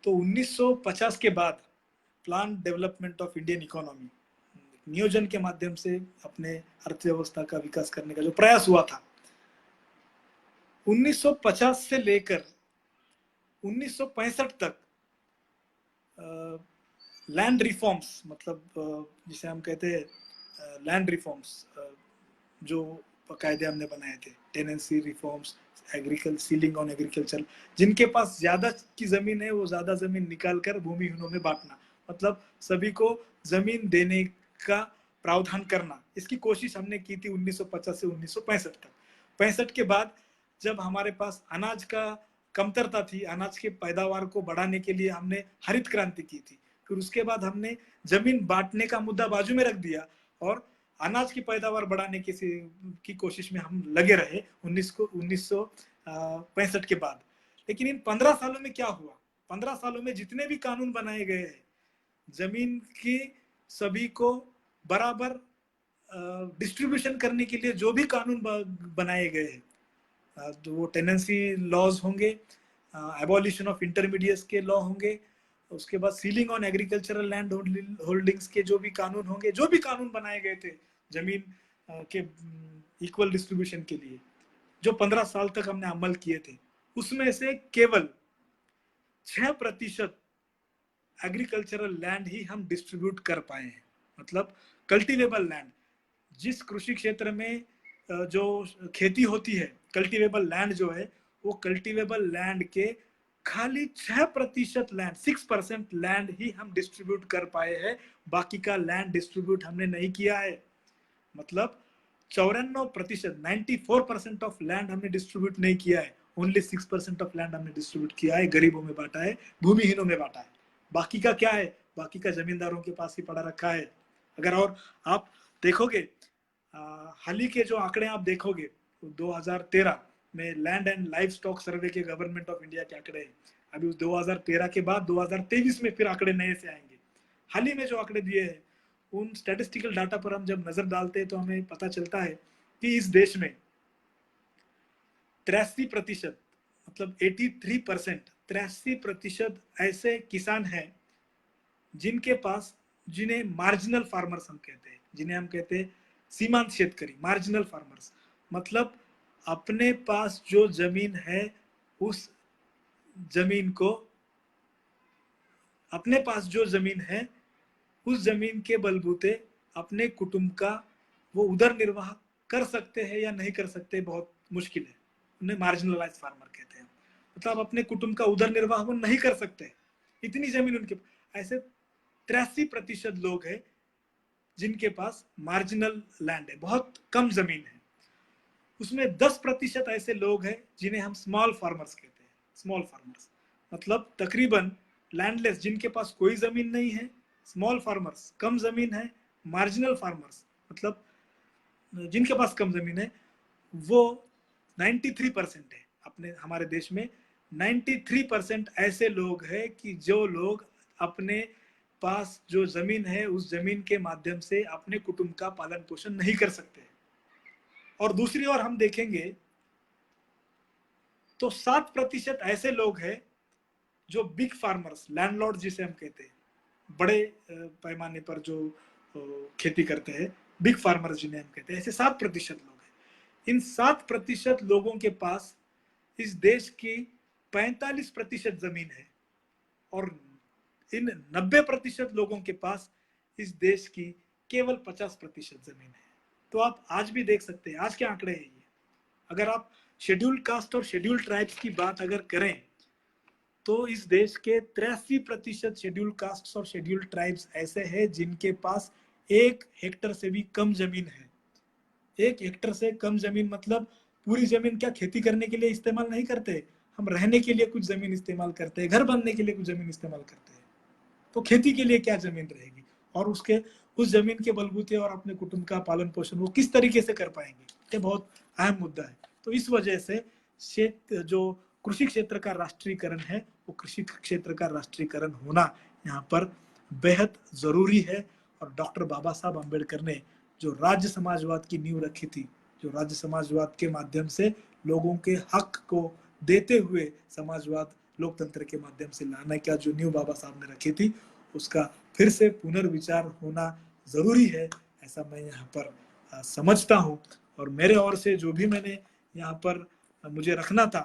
तो 1950 के बाद plan development of Indian economy, नियोजन के माध्यम से अपने अर्थव्यवस्था का विकास करने का जो प्रयास हुआ था, 1950 से लेकर 1965 तक लैंड रिफॉर्म्स, मतलब जिसे हम कहते हैं लैंड रिफॉर्म्स, जो कायदे हमने बनाए थे, tenancy reforms, agriculture, ceiling on agriculture, जिनके पास ज्यादा की जमीन है वो ज्यादा जमीन निकाल कर भूमिहीनों में बांटना, मतलब सभी को जमीन देने का प्रावधान करना, इसकी कोशिश हमने की थी 1950 से 1965 तक। 65 के बाद जब हमारे पास अनाज का कमतरता थी, अनाज के पैदावार को बढ़ाने के लिए हमने हरित क्रांति की थी। फिर उसके बाद हमने जमीन बांटने का मुद्दा बाजू में रख दिया और अनाज की पैदावार बढ़ाने की कोशिश में हम लगे रहे 1965 के बाद। लेकिन इन 15 सालों में क्या हुआ? 15 सालों में जितने भी कानून बनाए गए हैं, जमीन की सभी को बराबर डिस्ट्रीब्यूशन करने के लिए जो भी कानून बनाए गए हैं, तो वो टेनेंसी लॉज होंगे, एबॉलिशन ऑफ इंटरमीडिएट्स के लॉ होंगे, उसके बाद ceiling on agricultural land holdings के जो भी कानून होंगे, जो भी कानून बनाए गए थे जमीन के इक्वल डिस्ट्रीब्यूशन के लिए, जो 15 साल तक हमने अमल किए थे, उसमें से केवल 6% एग्रीकल्चरल लैंड ही हम डिस्ट्रीब्यूट कर पाए हैं। मतलब कल्टीवेबल लैंड, जिस कृषि क्षेत्र में जो खेती होती है, कल्टीवेबल लैंड जो है, वो कल्टीवेबल लैंड के खाली 6% लैंड, 6% लैंड ही हम डिस्ट्रीब्यूट कर पाए हैं। बाकी का लैंड डिस्ट्रीब्यूट हमने नहीं किया है। मतलब 94%, 94% ऑफ लैंड हमने डिस्ट्रीब्यूट नहीं किया है। ओनली 6% ऑफ लैंड हमने डिस्ट्रीब्यूट किया है, गरीबों में बांटा है, भूमिहीनों में बांटा है। बाकी का क्या है? बाकी का जमींदारों के पास ही पड़ा रखा है। अगर और आप देखोगे, हाल ही के जो आंकड़े आप देखोगे, 2013 में लैंड एंड लाइफ स्टॉक सर्वे के गवर्नमेंट ऑफ इंडिया के आंकड़े हैं। अभी उस 2013 के बाद 2023 में फिर आंकड़े नए से आएंगे। हाल ही में जो आंकड़े दिए हैं, उन स्टैटिस्टिकल डाटा पर हम जब नजर डालते हैं तो हमें पता चलता है कि इस देश में 83%, मतलब 83%, 83% ऐसे किसान हैं जिनके पास, जिन्हें मार्जिनल फार्मर्स हम कहते हैं, जिन्हें हम कहते हैं सीमांत शेतकरी, मार्जिनल फार्मर्स। मतलब अपने पास जो जमीन है, उस जमीन को, अपने पास जो जमीन है, उस जमीन के बलबूते अपने कुटुंब का वो उदर निर्वाह कर सकते हैं या नहीं कर सकते, बहुत मुश्किल है। उन्हें मार्जिनलाइज फार्मर कहते हैं। मतलब अपने कुटुंब का उदर निर्वाह वो नहीं कर सकते, इतनी जमीन उनके। ऐसे 83% लोग हैं जिनके पास मार्जिनल लैंड है, बहुत कम जमीन है। उसमें 10% ऐसे लोग हैं जिन्हें हम स्मॉल फार्मर्स कहते हैं। स्मॉल फार्मर्स मतलब तकरीबन लैंडलेस, जिनके पास कोई जमीन नहीं है, स्मॉल फार्मर्स, कम जमीन है, मार्जिनल फार्मर्स मतलब जिनके पास कम जमीन है, वो 93% है। अपने हमारे देश में 93% ऐसे लोग हैं कि जो लोग अपने पास जो जमीन है, उस जमीन के माध्यम से अपने कुटुंब का पालन पोषण नहीं कर सकते। और दूसरी ओर हम देखेंगे तो 7% ऐसे लोग हैं जो बिग फार्मर्स, लैंडलॉर्ड जिसे हम कहते हैं, बड़े पैमाने पर जो खेती करते हैं, बिग फार्मर्स जिन्हें हम कहते हैं, ऐसे 7% लोग हैं। इन 7% लोगों के पास इस देश की 45% जमीन है, और इन 90% लोगों के पास इस देश की केवल 50% जमीन है। तो आप आज भी देख सकते हैं, आज के आंकड़े हैं ये। अगर आप शेड्यूल्ड कास्ट और शेड्यूल्ड ट्राइब्स की बात अगर करें, तो इस देश के 83% शेड्यूल्ड कास्ट और शेड्यूल्ड ट्राइब्स ऐसे हैं जिनके पास 1 हेक्टर से भी कम जमीन है। 1 हेक्टर से कम जमीन मतलब पूरी जमीन क्या खेती करने के लिए इस्तेमाल नहीं करते, हम रहने के लिए कुछ जमीन इस्तेमाल करते हैं, घर बनने के लिए कुछ जमीन इस्तेमाल करते हैं। तो खेती के लिए क्या जमीन रहेगी, और उसके उस जमीन के बलबूते और अपने कुटुंब का पालन पोषण वो किस तरीके से कर पाएंगे, ये बहुत अहम मुद्दा है। तो इस वजह से जो कृषि क्षेत्र का राष्ट्रीयकरण है, वो कृषि क्षेत्र का राष्ट्रीयकरण होना यहाँ पर बेहद जरूरी है। और डॉक्टर बाबा साहब अम्बेडकर ने जो राज्य समाजवाद की नींव रखी थी, जो राज्य समाजवाद के माध्यम से लोगों के हक को देते हुए समाजवाद लोकतंत्र के माध्यम से लाने का जो नींव बाबा साहब ने रखी थी, उसका फिर से पुनर्विचार होना जरूरी है, ऐसा मैं यहाँ पर समझता हूँ। और मेरे ओर से जो भी मैंने यहाँ पर मुझे रखना था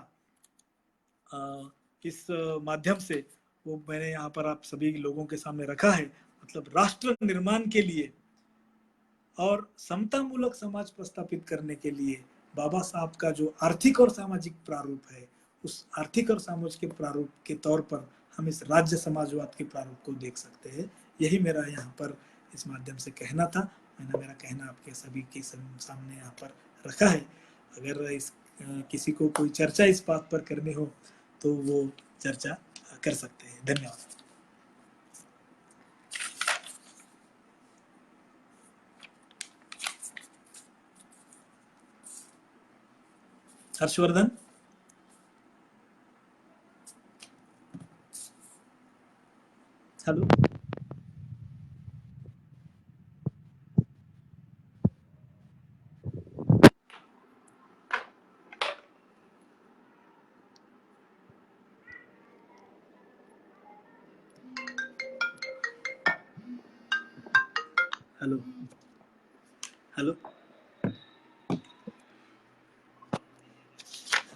इस माध्यम से, वो मैंने यहाँ पर आप सभी लोगों के सामने रखा है। मतलब राष्ट्र निर्माण के लिए और समतामूलक समाज प्रस्थापित करने के लिए बाबा साहब का जो आर्थिक और सामाजिक प्रारूप है, उस आर्थिक और सामाजिक प्रारूप के तौर पर हम इस राज्य समाजवाद के प्रारूप को देख सकते हैं। यही मेरा यहाँ पर इस माध्यम से कहना था। मैंने मेरा कहना आपके सभी के सामने यहाँ पर रखा है। अगर इस किसी को कोई चर्चा इस बात पर करनी हो तो वो चर्चा कर सकते हैं। धन्यवाद। हर्षवर्धन। हेलो। Hello hello.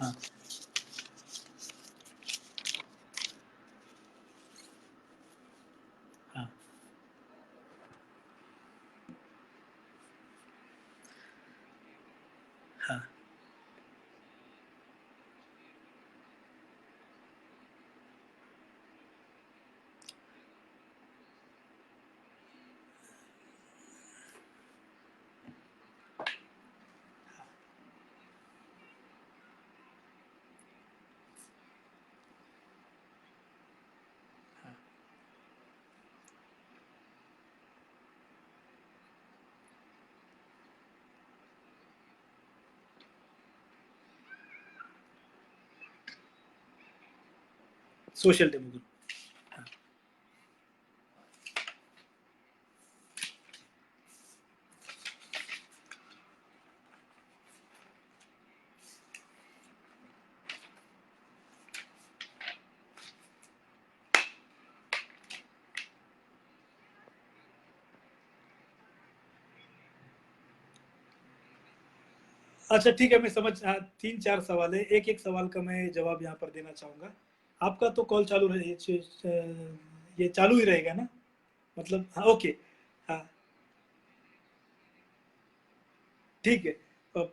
हाँ हाँ हाँ सोशल डेमोक्रेसी। अच्छा ठीक है, मैं समझ, हाँ, 3-4 सवाल है, एक एक सवाल का मैं जवाब यहाँ पर देना चाहूंगा। आपका तो कॉल चालू रहे, ये चालू ही रहेगा ना? मतलब हाँ, ओके। हाँ ठीक है। अब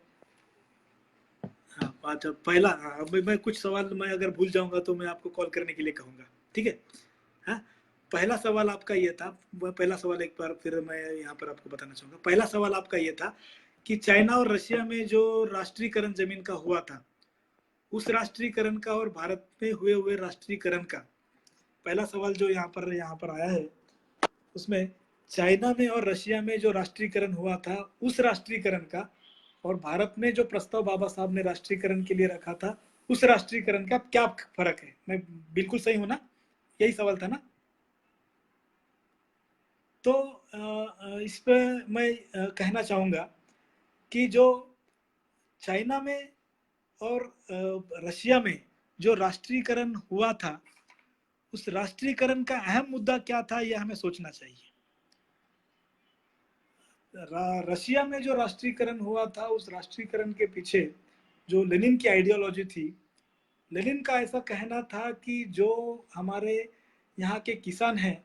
हाँ, अच्छा पहला, हाँ, अब मैं कुछ सवाल मैं अगर भूल जाऊंगा तो मैं आपको कॉल करने के लिए कहूंगा, ठीक है? हाँ, पहला सवाल आपका ये था, पहला सवाल एक बार फिर मैं यहाँ पर आपको बताना चाहूंगा। पहला सवाल आपका ये था कि चाइना और रशिया में जो राष्ट्रीयकरण जमीन का हुआ था, उस राष्ट्रीयकरण का और भारत में हुए हुए राष्ट्रीयकरण का, पहला सवाल जो यहाँ पर आया है, उसमें चाइना में और रशिया में जो राष्ट्रीयकरण हुआ था, उस राष्ट्रीयकरण का और भारत में जो प्रस्ताव बाबा साहब ने राष्ट्रीयकरण के लिए रखा था, उस राष्ट्रीयकरण का क्या फर्क है? मैं बिल्कुल सही हूं ना? यही सवाल था ना? तो इस पे मैं कहना चाहूंगा कि जो चाइना में और रशिया में जो राष्ट्रीयकरण हुआ था, उस राष्ट्रीयकरण का अहम मुद्दा क्या था, यह हमें सोचना चाहिए। रशिया में जो राष्ट्रीयकरण हुआ था, उस राष्ट्रीयकरण के पीछे जो लेनिन की आइडियोलॉजी थी, लेनिन का ऐसा कहना था कि जो हमारे यहाँ के किसान हैं,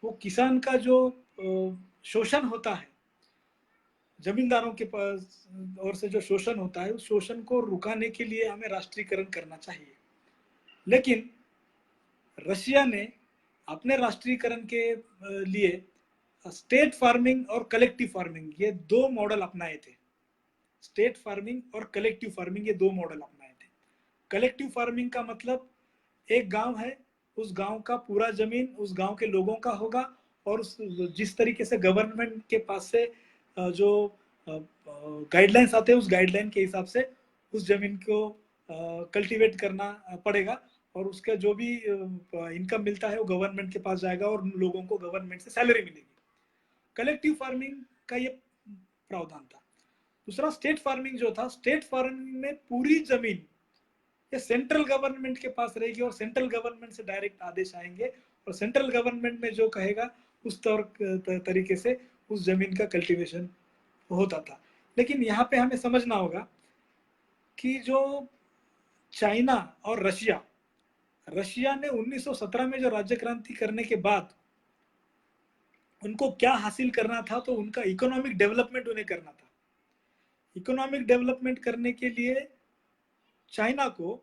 वो किसान का जो शोषण होता है, जमींदारों के पास और से जो शोषण होता है, उस शोषण को रुकाने के लिए हमें राष्ट्रीयकरण करना चाहिए। लेकिन रशिया ने अपने राष्ट्रीयकरण के लिए स्टेट फार्मिंग और कलेक्टिव फार्मिंग, ये दो मॉडल अपनाए थे। स्टेट फार्मिंग और कलेक्टिव फार्मिंग, ये दो मॉडल अपनाए थे। कलेक्टिव फार्मिंग का मतलब, एक गांव है, उस गांव का पूरा जमीन उस गांव के लोगों का होगा, और उस जिस तरीके से गवर्नमेंट के पास से जो गाइडलाइंस आते हैं, उस गाइडलाइन के हिसाब से उस जमीन को कल्टीवेट करना पड़ेगा, और उसका जो भी इनकम मिलता है वो गवर्नमेंट के पास जाएगा और लोगों को गवर्नमेंट से सैलरी मिलेगी। कलेक्टिव फार्मिंग का ये प्रावधान था। दूसरा स्टेट फार्मिंग जो था, स्टेट फार्मिंग में पूरी जमीन ये सेंट्रल गवर्नमेंट के पास रहेगी, और सेंट्रल गवर्नमेंट से डायरेक्ट आदेश आएंगे, और सेंट्रल गवर्नमेंट में जो कहेगा उस तरीके से उस जमीन का कल्टीवेशन होता था। लेकिन यहाँ पे हमें समझना होगा कि जो चाइना और रशिया, रशिया ने 1917 में जो राज्य क्रांति करने के बाद उनको क्या हासिल करना था, तो उनका इकोनॉमिक डेवलपमेंट उन्हें करना था। इकोनॉमिक डेवलपमेंट करने के लिए चाइना को,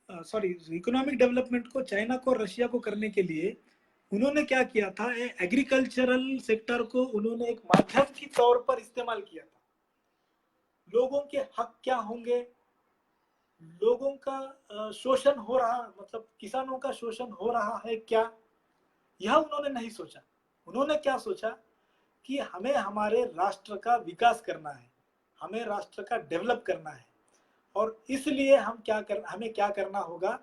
सॉरी, इकोनॉमिक डेवलपमेंट को चाइना को, रशिया को करने के लिए उन्होंने क्या किया था, एग्रीकल्चरल सेक्टर को उन्होंने एक माध्यम के तौर पर इस्तेमाल किया था। लोगों के हक क्या होंगे, लोगों का शोषण हो रहा, मतलब किसानों का शोषण हो रहा है क्या, यह उन्होंने नहीं सोचा। उन्होंने क्या सोचा कि हमें हमारे राष्ट्र का विकास करना है, हमें राष्ट्र का डेवलप करना है, और इसलिए हमें क्या करना होगा,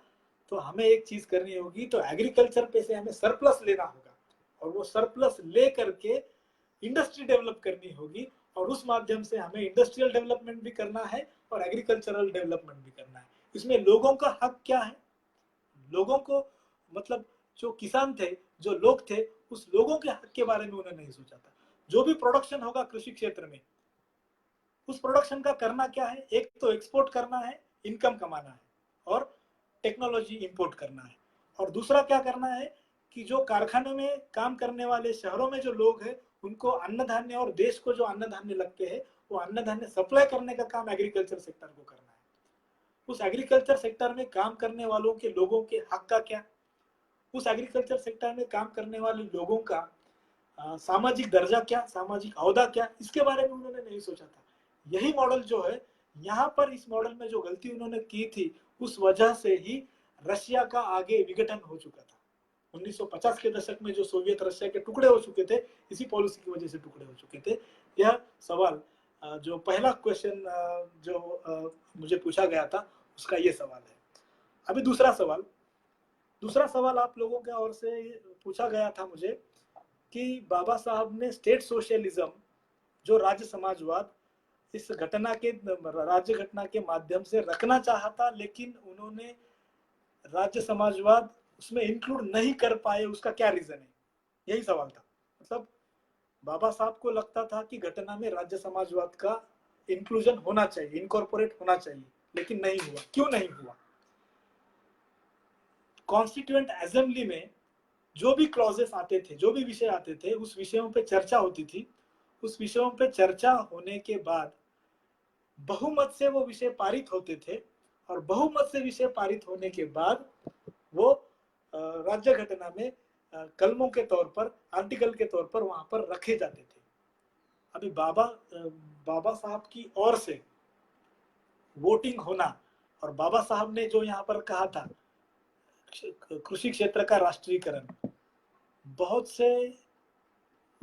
तो हमें एक चीज करनी होगी, तो एग्रीकल्चर पे से हमें सरप्लस लेना होगा, और वो सरप्लस ले करके इंडस्ट्री डेवलप करनी होगी, और उस माध्यम से हमें इंडस्ट्रियल डेवलपमेंट भी करना है और एग्रीकल्चरल डेवलपमेंट भी करना है। इसमें लोगों का हक क्या है, लोगों को, मतलब जो किसान थे, जो लोग थे, उस लोगों के हक के बारे में उन्होंने नहीं सोचा था। जो भी प्रोडक्शन होगा कृषि क्षेत्र में, उस प्रोडक्शन का करना क्या है, एक तो एक्सपोर्ट करना है, इनकम कमाना है, और टेक्नोलॉजी इंपोर्ट करना है, और दूसरा क्या करना है कि जो कारखानों में काम करने वाले शहरों में जो लोग हैं उनको अन्न धान्य, और देश को जो अन्न धान्य लगते हैं वो अन्न धान्य सप्लाई करने का काम एग्रीकल्चर सेक्टर को करना है। उस एग्रीकल्चर सेक्टर में काम करने वालों के लोगों के हक का क्या, उस एग्रीकल्चर सेक्टर में काम करने वाले लोगों का सामाजिक दर्जा क्या, सामाजिक औहदा क्या, इसके बारे में उन्होंने नहीं सोचा था। यही मॉडल जो है, यहाँ पर इस मॉडल में जो गलती उन्होंने की थी, उस वजह से ही रशिया का आगे विघटन हो चुका था। 1950 के दशक में जो सोवियत रशिया के टुकड़े हो चुके थे, इसी पॉलिसी की वजह से टुकड़े हो चुके थे। यह सवाल जो पहला क्वेश्चन जो मुझे पूछा गया था, उसका ये सवाल है। अभी दूसरा सवाल आप लोगों के ओर से पूछा गया था मुझे कि बाबा साहब ने स्टेट सोशलिज्म, जो राज्य समाजवाद, इस राज्य घटना के माध्यम से रखना चाहा था, लेकिन उन्होंने राज्य समाजवाद उसमें इंक्लूड नहीं कर पाए, उसका क्या रीजन है, यही सवाल था। मतलब बाबा साहब को लगता था कि घटना में राज्य समाजवाद का इंक्लूजन होना चाहिए, इनकॉर्पोरेट होना चाहिए, लेकिन नहीं हुआ। क्यों नहीं हुआ? कॉन्स्टिट्यूएंट असेंबली में जो भी क्लॉजेस आते थे, जो भी विषय आते थे, उस विषयों पे चर्चा होती थी। उस विषयों पे चर्चा होने के बाद बहुमत से वो विषय पारित होते थे, और बहुमत से विषय पारित होने के बाद वो राज्य घटना में कलमों के तौर पर, आर्टिकल के तौर पर वहां पर रखे जाते थे। अभी बाबा साहब की ओर से वोटिंग होना, और बाबा साहब ने जो यहाँ पर कहा था कृषि क्षेत्र का राष्ट्रीयकरण, बहुत से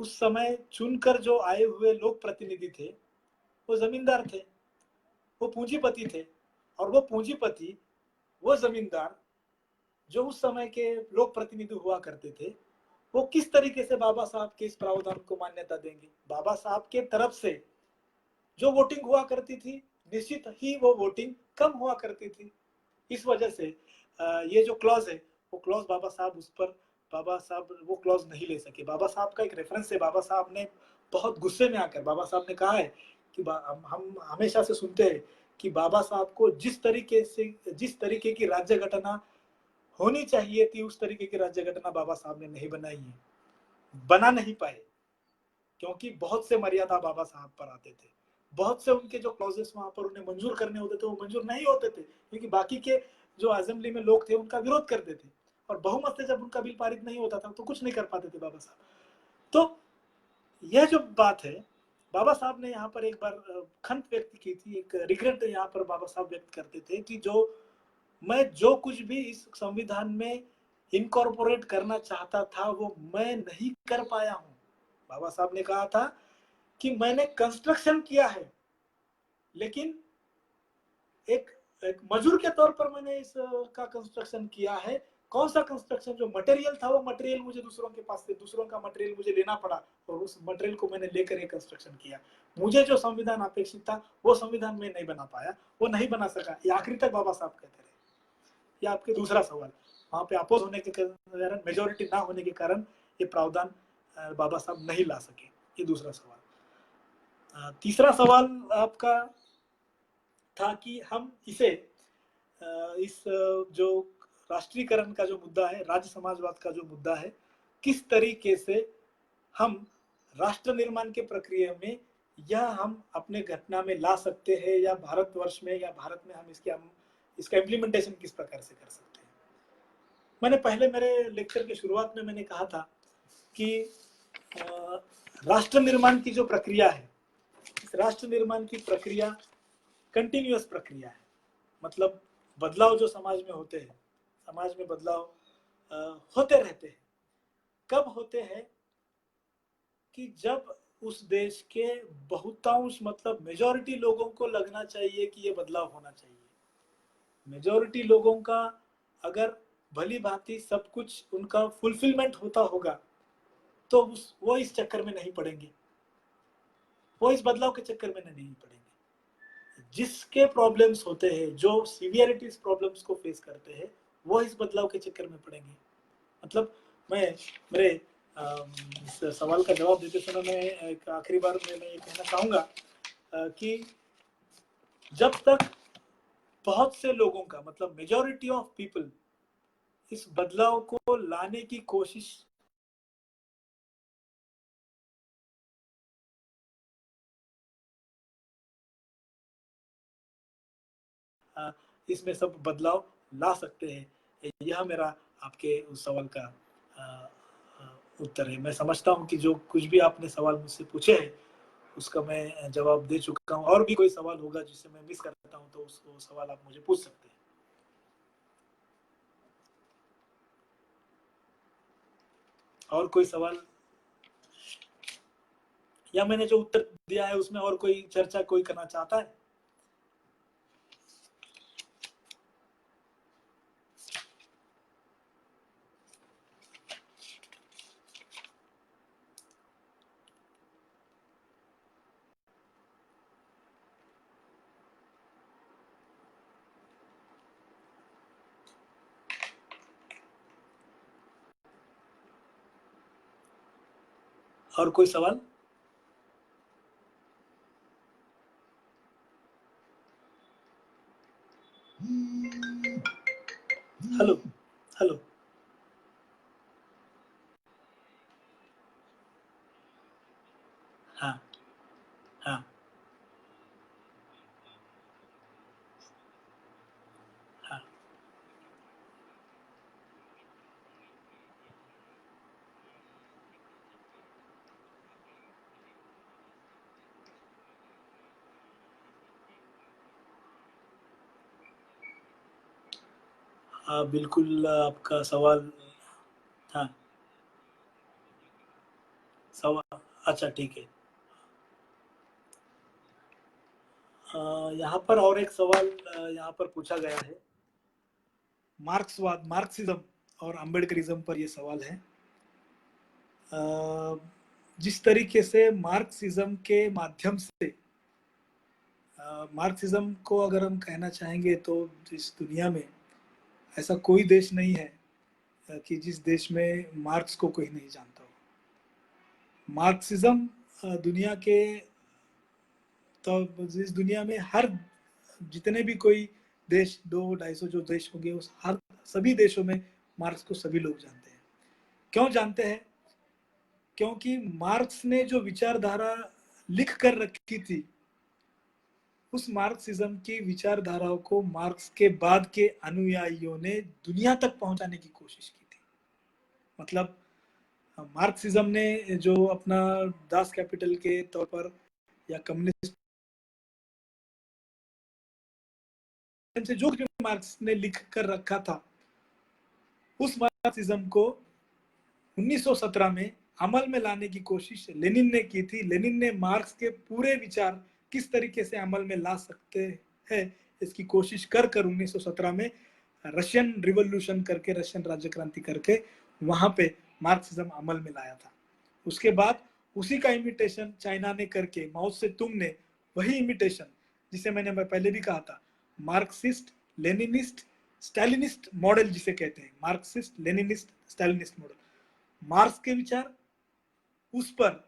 उस समय चुनकर जो आए हुए लोक प्रतिनिधि थे वो जमींदार थे, वो पूंजीपति थे, और वो पूंजीपति, वो जमींदार जो उस समय के लोक प्रतिनिधि हुआ करते थे, वो किस तरीके से बाबा साहब के इस प्रावधान को मान्यता देंगे? बाबा साहब के तरफ से जो वोटिंग हुआ करती थी, निश्चित ही वो वोटिंग कम हुआ करती थी। इस वजह से ये जो क्लॉज है, वो क्लॉज बाबा साहब वो क्लॉज नहीं ले सके। बाबा साहब का एक रेफरेंस है, बाबा साहब ने बहुत गुस्से में आकर बाबा साहब ने कहा है कि हम हमेशा से सुनते हैं कि बाबा साहब को जिस तरीके की राज्य घटना होनी चाहिए थी, उस तरीके की राज्य घटना बाबा साहब ने नहीं बनाई है, बना नहीं पाए, क्योंकि बहुत से मर्यादा बाबा साहब पर आते थे। बहुत से उनके जो क्लॉजेस वहां पर उन्हें मंजूर करने होते थे, वो मंजूर नहीं होते थे, क्योंकि बाकी के जो असेंबली में लोग थे उनका विरोध करते थे, और बहुमत से जब उनका बिल पारित नहीं होता था तो कुछ नहीं कर पाते थे बाबा साहब। तो यह जो बात है, बाबा साहब ने यहाँ पर एक बार खंत व्यक्त की थी, एक रिग्रेट यहाँ पर बाबा साहब व्यक्त करते थे कि मैं जो कुछ भी इस संविधान में इनकॉर्पोरेट करना चाहता था वो मैं नहीं कर पाया हूं। बाबा साहब ने कहा था कि मैंने कंस्ट्रक्शन किया है, लेकिन एक मजदूर के तौर पर मैंने इसका कंस्ट्रक्शन किया है। कौन सा कंस्ट्रक्शन? जो मटेरियल था वो मटेरियल मुझे दूसरों के पास से, दूसरों का मटेरियल मुझे लेना पड़ा, और उस मटेरियल को मैंने लेकर ये कंस्ट्रक्शन किया। मुझे जो संविधान अपेक्षित था वो संविधान में नहीं बना पाया, वो नहीं बना सका। ये आखिरी तक बाबा साहब कहते रहे। ये आपके दूसरा सवाल, वहां पे अपोज होने के कारण, मेजोरिटी ना होने के कारण ये प्रावधान बाबा साहब नहीं ला सके। ये दूसरा सवाल। तीसरा सवाल आपका था कि हम इस जो राष्ट्रीयकरण का जो मुद्दा है, राज्य समाजवाद का जो मुद्दा है, किस तरीके से हम राष्ट्र निर्माण के प्रक्रिया में या हम अपने घटना में ला सकते हैं, या भारतवर्ष में या भारत में हम इसका इम्प्लीमेंटेशन किस प्रकार से कर सकते हैं। मैंने पहले मेरे लेक्चर की शुरुआत में मैंने कहा था कि राष्ट्र निर्माण की जो प्रक्रिया है, इस राष्ट्र निर्माण की प्रक्रिया कंटिन्यूअस प्रक्रिया है। मतलब बदलाव जो समाज में होते हैं, समाज में बदलाव होते रहते हैं। कब होते हैं? कि जब उस देश के बहुतांश, मतलब मेजॉरिटी लोगों को लगना चाहिए कि ये बदलाव होना चाहिए। मेजॉरिटी लोगों का अगर भली भांति सब कुछ उनका फुलफिलमेंट होता होगा तो वो इस चक्कर में नहीं पड़ेंगे, वो इस बदलाव के चक्कर में नहीं पड़ेंगे। जिसके प्रॉब्लम्स होते हैं, जो सीवियरिटीज प्रॉब्लम्स को फेस करते हैं, वो इस बदलाव के चक्कर में पड़ेंगे। मतलब मैं मेरे इस सवाल का जवाब देते समय मैं एक आखिरी बार मैं ये कहना चाहूँगा कि जब तक बहुत से लोगों का मतलब मेजॉरिटी ऑफ पीपल इस बदलाव को लाने की कोशिश इसमें सब बदलाव ला सकते हैं। यह मेरा आपके उस सवाल का उत्तर है। मैं समझता हूँ कि जो कुछ भी आपने सवाल मुझसे पूछे हैं उसका मैं जवाब दे चुका हूँ। और भी कोई सवाल होगा जिसे मैं मिस करता हूँ तो उसको सवाल आप मुझे पूछ सकते हैं। और कोई सवाल या मैंने जो उत्तर दिया है उसमें और कोई चर्चा कोई करना चाहता है? और कोई सवाल? Hello hello. हाँ हाँ हाँ हाँ, बिल्कुल आपका सवाल। हाँ सवाल अच्छा ठीक है। यहाँ पर और एक सवाल यहाँ पर पूछा गया है। मार्क्सवाद मार्क्सिज्म और अम्बेडकरिज्म पर यह सवाल है। जिस तरीके से मार्क्सिज्म के माध्यम से मार्क्सिज्म को अगर हम कहना चाहेंगे तो इस दुनिया में ऐसा कोई देश नहीं है कि जिस देश में मार्क्स को कोई नहीं जानता हो। मार्क्सिज्म दुनिया के तो इस दुनिया में हर जितने भी कोई देश 200-250 जो देश होंगे उस हर सभी देशों में मार्क्स को सभी लोग जानते हैं। क्यों जानते हैं? क्योंकि मार्क्स ने जो विचारधारा लिख कर रखी थी उस मार्क्सिज्म की विचारधाराओं को मार्क्स के बाद के अनुयायियों ने दुनिया तक पहुंचाने की कोशिश की थी। मतलब मार्क्सिज्म ने जो अपना दास कैपिटल के तौर पर या कम्युनिस्ट से जो मार्क्स ने लिख कर रखा था उस मार्क्सिज्म को 1917 में अमल में लाने की कोशिश लेनिन ने की थी। लेनिन ने मार्क्स के पूरे विचार किस तरीके से अमल में ला सकते हैं इसकी कोशिश कर 1917 में रशियन रिवॉल्यूशन करके रशियन राज्य क्रांति करके वहां पे मार्क्सिज्म अमल में लाया था। उसके बाद उसी का इमिटेशन चाइना ने करके माओ से तुंग ने वही इमिटेशन जिसे मैंने पहले भी कहा था मार्क्सिस्ट लेनिनिस्ट स्टालिनिस्ट मॉडल जिसे कहते हैं Marxist Leninist Stalinist model. Marks के विचार उस पर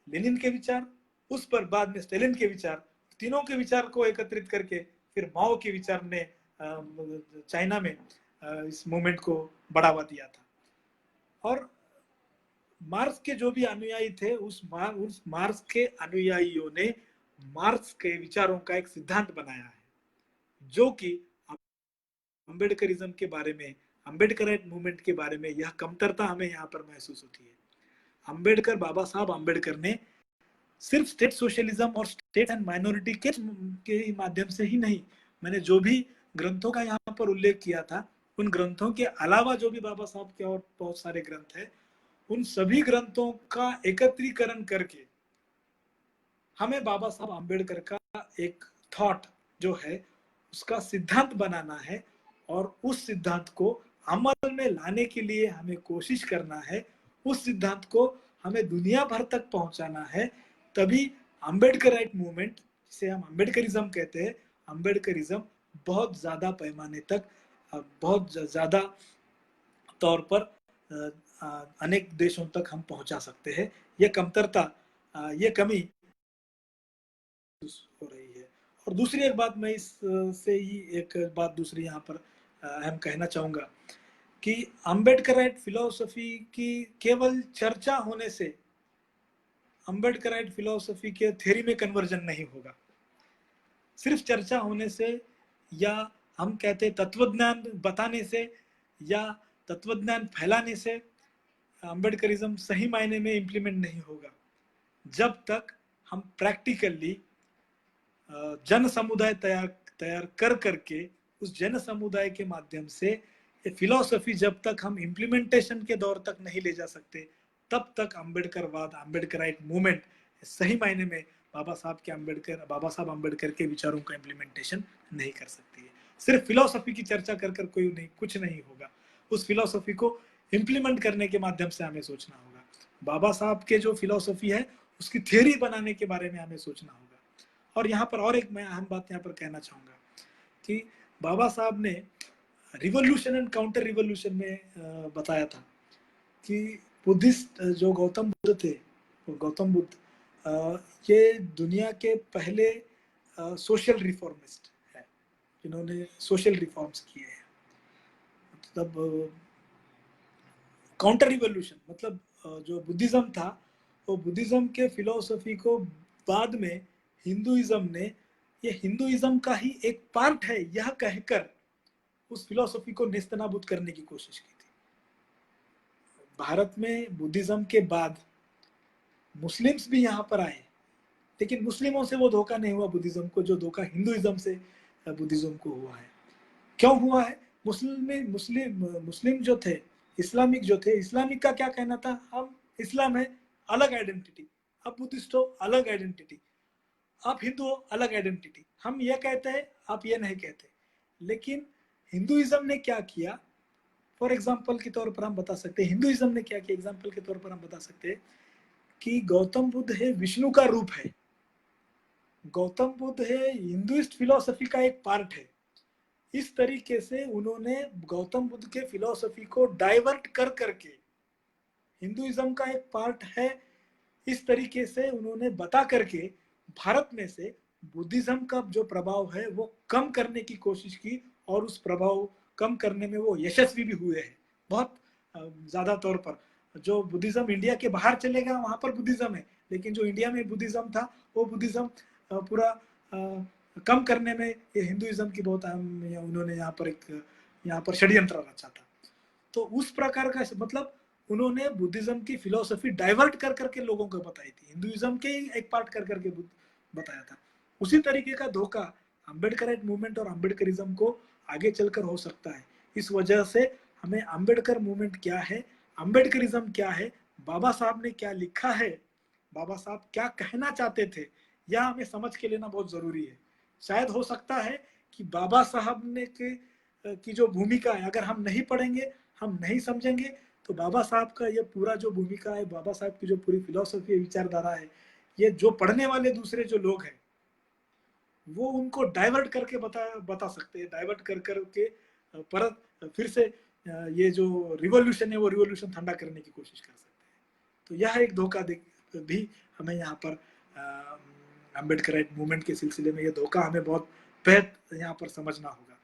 लेनिन के विचार उस पर बाद में स्टालिन के विचार तीनों के विचार को एकत्रित करके फिर माओ के विचार ने चाइना में इस मूवमेंट को बढ़ावा दिया था। और मार्क्स के जो भी अनुयायी थे उस मार्क्स के अनुयायियों ने मार्क्स के विचारों का एक सिद्धांत बनाया है जो कि अम्बेडकरिज्म के बारे में अम्बेडकराइट मूवमेंट के बारे में यह कमतरता हमें यहाँ पर महसूस होती है। अम्बेडकर बाबा साहब अम्बेडकर ने सिर्फ स्टेट सोशलिज्म और स्टेट एंड माइनॉरिटी के माध्यम से ही नहीं, मैंने जो भी ग्रंथों का यहाँ पर उल्लेख किया था उन ग्रंथों के अलावा जो भी बाबा साहब के और बहुत सारे ग्रंथ है उन सभी ग्रंथों का एकत्रीकरण करके हमें बाबा साहब अम्बेडकर का एक थॉट जो है उसका सिद्धांत बनाना है और उस सिद्धांत को अमल में लाने के लिए हमें कोशिश करना है। उस सिद्धांत को हमें दुनिया भर तक पहुंचाना है। तभी अम्बेडकराइट मूवमेंट जिसे हम अम्बेडकरिज्म कहते हैं अम्बेडकरिज्म बहुत ज्यादा पैमाने तक बहुत ज्यादा तौर पर अनेक देशों तक हम पहुंचा सकते हैं। ये कमतरता, ये कमी हो रही है। और दूसरी एक बात मैं इस से ही एक बात दूसरी यहाँ पर अहम कहना चाहूंगा कि अम्बेडकराइट फिलोसफी की केवल चर्चा होने से अम्बेडकराइट फिलोसफी के थ्योरी में कन्वर्जन नहीं होगा। सिर्फ चर्चा होने से, या हम कहते तत्वज्ञान बताने से या तत्वज्ञान फैलाने से अम्बेडकरिज्म सही मायने में इम्प्लीमेंट नहीं होगा। जब तक हम प्रैक्टिकली जन समुदाय तैयार तैयार कर करके उस जन समुदाय के माध्यम से ये फिलॉसफी जब तक हम इम्प्लीमेंटेशन के दौर तक नहीं ले जा सकते, तब तक अम्बेडकरवाद, अम्बेडकराइट मूवमेंट सही मायने में बाबा साहब अम्बेडकर के विचारों का इम्प्लीमेंटेशन नहीं कर सकती है। सिर्फ फिलॉसफी की चर्चा कर कर कोई नहीं, कुछ नहीं होगा। उस फिलॉसफी को इम्प्लीमेंट करने के माध्यम से हमें सोचना होगा। बाबा साहब के जो फिलॉसफी है उसकी थियरी बनाने के बारे में हमें सोचना होगा। और यहाँ पर और एक मैं अहम बात यहाँ पर कहना चाहूंगा कि बाबा साहब ने रिवॉल्यूशन एंड काउंटर रिवॉल्यूशन में बताया था कि बुद्धिस्ट जो गौतम बुद्ध थे, गौतम बुद्ध ये दुनिया के पहले सोशल रिफॉर्मिस्ट है जिन्होंने सोशल रिफॉर्म्स किए हैं। मतलब काउंटर रिवॉल्यूशन मतलब जो बुद्धिज्म था, वो बुद्धिज्म के फिलोसफी को बाद में हिंदुइज्म ने ये हिंदुइज्म का ही एक पार्ट है यह कहकर उस फिलोसफी को नेस्तनाबूद करने की कोशिश की थी। भारत में बुद्धिज्म के बाद मुस्लिम्स भी यहाँ पर आए, लेकिन मुस्लिमों से वो धोखा नहीं हुआ बुद्धिज्म को जो धोखा हिंदुइज्म से बुद्धिज्म को हुआ है। क्यों हुआ है? मुस्लिम जो थे, इस्लामिक जो थे, इस्लामिक का क्या कहना था? हम इस्लाम है अलग आइडेंटिटी, आप बुद्धिस्ट हो अलग आइडेंटिटी, आप हिंदू हो अलग आइडेंटिटी। हम ये कहते हैं, आप ये नहीं कहते। लेकिन हिंदुइज्म ने क्या किया, फॉर एग्जाम्पल के तौर पर हम बता सकते हैं, हिंदुइज्म ने क्या किया एग्जाम्पल के तौर पर हम बता सकते हैं कि गौतम बुद्ध है विष्णु का रूप है, गौतम बुद्ध है हिंदुइस्ट फिलोसफी का एक पार्ट है। इस तरीके से उन्होंने गौतम बुद्ध के फिलोसफी को डाइवर्ट कर करके हिंदुइज्म का एक पार्ट है, इस तरीके से उन्होंने बता करके भारत में से बुद्धिज्म का जो प्रभाव है वो कम करने की कोशिश की, और उस प्रभाव कम करने में वो यशस्वी भी हुए हैं बहुत ज्यादा तौर पर। जो बुद्धिज्म इंडिया के बाहर चलेगा वहां पर बुद्धिज्म है, लेकिन जो इंडिया में बुद्धिज्म था वो बुद्धिज्म पूरा कम करने में ये हिंदुइज्म की बहुत अहम, उन्होंने यहाँ पर षड्यंत्र रचा था। तो उस प्रकार का मतलब उन्होंने बुद्धिज्म की फिलोसफी डाइवर्ट कर करके लोगों को बताई थी, हिंदुइज्म के ही एक पार्ट कर करके बताया था। उसी तरीके का धोखा अम्बेडकराइट मूवमेंट और अम्बेडकरिज्म को आगे चलकर हो सकता है। इस वजह से हमें अम्बेडकर मूवमेंट क्या है, अम्बेडकरिज्म क्या है, बाबा साहब ने क्या लिखा है, बाबा साहब क्या कहना चाहते थे, यह हमें समझ के लेना बहुत जरूरी है। शायद हो सकता है कि बाबा साहब ने की जो भूमिका है अगर हम नहीं पढ़ेंगे, हम नहीं समझेंगे, तो बाबा साहब का ये पूरा जो भूमिका है, बाबा साहब की जो पूरी फिलोसफी विचारधारा है, ये जो पढ़ने वाले दूसरे जो लोग हैं वो उनको डाइवर्ट करके बता सकते हैं, डाइवर्ट कर करके परत फिर से ये जो रिवॉल्यूशन है वो रिवॉल्यूशन ठंडा करने की कोशिश कर सकते हैं। तो यह एक धोखा भी हमें यहाँ पर अम्बेडकराइट मूवमेंट के सिलसिले में, ये धोखा हमें बहुत बेहद यहाँ पर समझना होगा।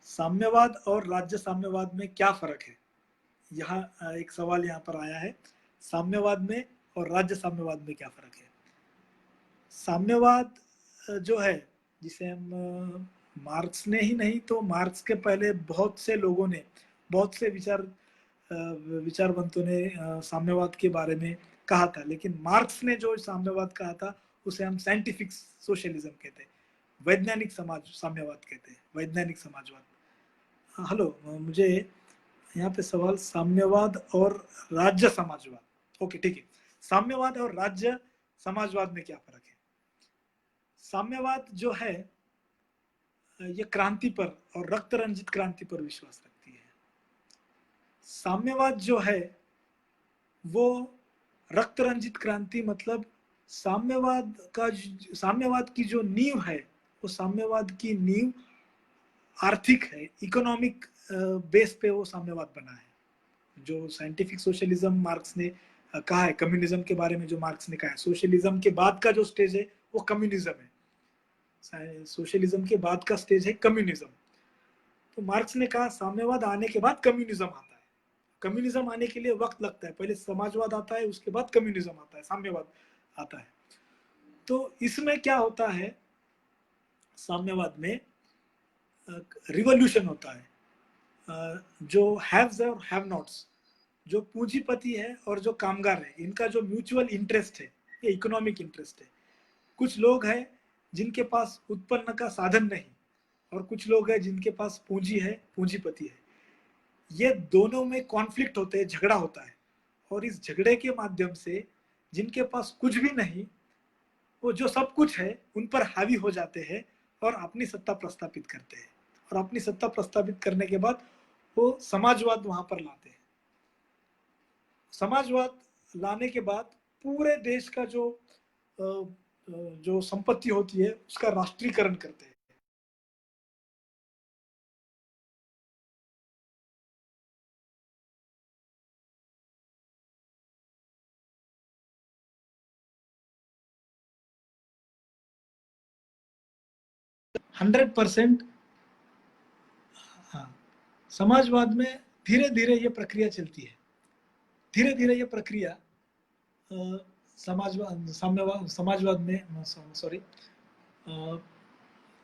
साम्यवाद और राज्य साम्यवाद में क्या फर्क है? यहाँ एक सवाल यहाँ पर आया है, साम्यवाद में और राज्य साम्यवाद में क्या फर्क है? साम्यवाद जो है, जिसे हम मार्क्स ने ही नहीं तो मार्क्स के पहले बहुत से लोगों ने, बहुत से विचारवंतों ने साम्यवाद के बारे में कहा था, लेकिन मार्क्स ने जो साम्यवाद कहा था उसे हम साइंटिफिक सोशलिज्म कहते हैं, वैज्ञानिक समाज साम्यवाद कहते हैं, वैज्ञानिक समाजवाद। हेलो, मुझे यहाँ पे सवाल साम्यवाद और राज्य समाजवाद, ओके ठीक है। साम्यवाद और राज्य समाजवाद में क्या फर्क है? साम्यवाद जो है ये क्रांति पर और रक्त रंजित क्रांति पर विश्वास रखती है। साम्यवाद जो है वो रक्त रंजित क्रांति मतलब साम्यवाद की जो नींव है, वो साम्यवाद की नींव आर्थिक है, इकोनॉमिक बेस पे वो साम्यवाद बना है। जो साइंटिफिक सोशलिज्म मार्क्स ने कहा है, कम्युनिज्म के बारे में जो मार्क्स ने कहा है, सोशलिज्म के बाद का जो स्टेज है वो कम्युनिज्म है, सोशलिज्म के बाद का स्टेज है कम्युनिज्म। तो मार्क्स ने कहा साम्यवाद आने के बाद कम्युनिज्म आता है। कम्युनिज्म आने के लिए वक्त लगता है, पहले समाजवाद आता है, उसके बाद कम्युनिज्म आता है, साम्यवाद आता है। तो इसमें क्या होता है, साम्यवाद में रिवॉल्यूशन होता है। जो हैव्स और हैव नॉट्स, जो पूंजीपति है और जो कामगार है, इनका जो म्यूचुअल इंटरेस्ट है, ये इकोनॉमिक इंटरेस्ट है। कुछ लोग हैं जिनके पास उत्पन्न का साधन नहीं, और कुछ लोग हैं जिनके पास पूंजी है, पूंजीपति है। ये दोनों में कॉन्फ्लिक्ट होते हैं, झगड़ा होता है, और इस झगड़े के माध्यम से जिनके पास कुछ भी नहीं, वो जो सब कुछ है उन पर हावी हो जाते हैं और अपनी सत्ता प्रस्थापित करते हैं। और अपनी सत्ता प्रस्थापित करने के बाद वो समाजवाद वहां पर लाते हैं। समाजवाद लाने के बाद पूरे देश का जो संपत्ति होती है उसका राष्ट्रीयकरण करते हैं। 100%। हाँ, समाजवाद में धीरे धीरे ये प्रक्रिया चलती है, धीरे धीरे ये प्रक्रिया समाजवाद में, सॉरी,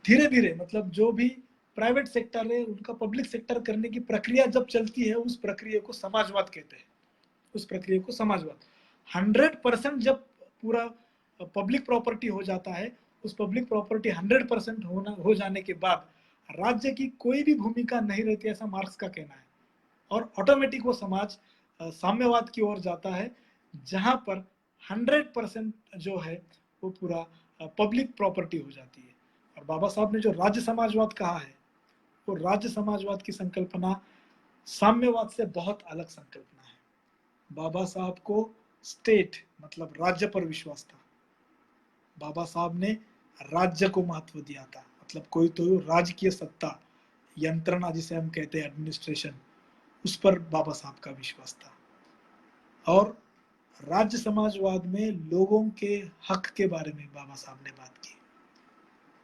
धीरे धीरे मतलब जो भी प्राइवेट सेक्टर है उनका पब्लिक सेक्टर करने की प्रक्रिया जब चलती है, उस प्रक्रिया को समाजवाद कहते हैं। उस प्रक्रिया को समाजवाद 100% जब पूरा पब्लिक प्रॉपर्टी हो जाता है, उस पब्लिक प्रॉपर्टी 100% हो जाने के बाद राज्य की कोई भी भूमिका नहीं रहती, ऐसा मार्क्स का कहना है। और ऑटोमेटिक वो समाज साम्यवाद की ओर जाता है, जहां पर 100% जो है वो पूरा पब्लिक प्रॉपर्टी हो जाती है। और बाबा साहब ने जो राज्य समाजवाद कहा है, वो राज्य समाजवाद की संकल्पना साम्यवाद से बहुत अलग संकल्पना है। बाबा साहब को स्टेट मतलब राज्य पर विश्वास था। बाबा साहब ने राज्य को महत्व दिया था, मतलब कोई तो राजकीय सत्ता, यंत्रणा जिसे हम कहते हैं एडमिनिस्ट्रेशन, उस पर बाबा साहब का विश्वास था। और राज्य समाजवाद में लोगों के हक के बारे में बाबा साहब ने बात की।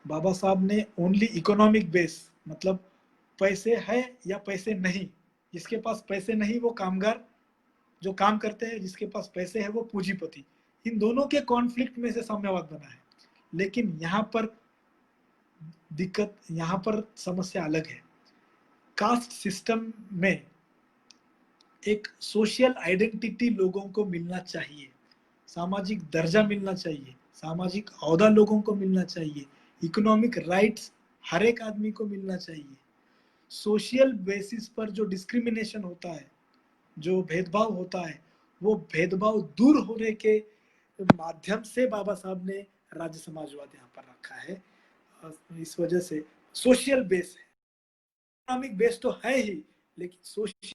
बाबा साहब ने ओनली इकोनॉमिक बेस, मतलब पैसे है या पैसे नहीं, जिसके पास पैसे नहीं वो कामगार जो काम करते हैं, जिसके पास पैसे है वो पूंजीपति, इन दोनों के कॉन्फ्लिक्ट में से साम्यवाद बना है। लेकिन यहाँ पर दिक्कत, यहाँ पर समस्या अलग है। कास्ट सिस्टम में एक सोशल आइडेंटिटी लोगों को मिलना चाहिए, सामाजिक दर्जा मिलना चाहिए, सामाजिक औहदा लोगों को मिलना चाहिए, इकोनॉमिक राइट्स हर एक आदमी को मिलना चाहिए। सोशल बेसिस पर जो डिस्क्रिमिनेशन होता है, जो भेदभाव होता है, वो भेदभाव दूर होने के माध्यम से बाबा साहब ने राज्य समाजवाद यहाँ पर रखा है। इस वजह से सोशल बेस है, इकोनॉमिक बेस तो है ही, लेकिन सोशल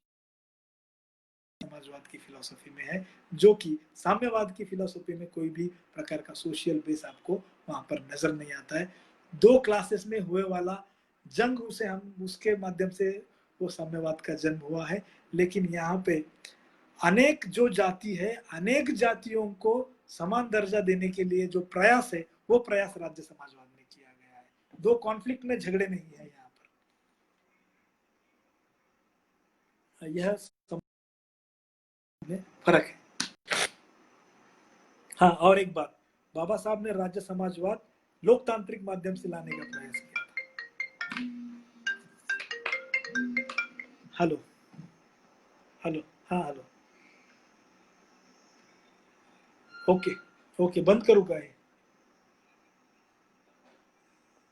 समाजवाद की फिलॉसफी में है, जो कि साम्यवाद की फिलॉसफी में कोई भी प्रकार का सोशल बेस आपको वहां पर नजर नहीं आता है। दो क्लासेस में हुए वाला जंग, उसे हम उसके माध्यम से वो साम्यवाद का जन्म हुआ है। लेकिन यहाँ पे अनेक जो जाति है, अनेक जातियों को समान दर्जा देने के लिए जो प्रयास है, वो प्रयास राज्य समाजवाद में किया गया है। दो कॉन्फ्लिक्ट में झगड़े नहीं है यहाँ पर, यह फर्क है। हाँ, और एक बात, बाबा साहब ने राज्य समाजवाद लोकतांत्रिक माध्यम से लाने का प्रयास किया था। हेलो, हेलो, हाँ हेलो, ओके, ओके, बंद करू काय?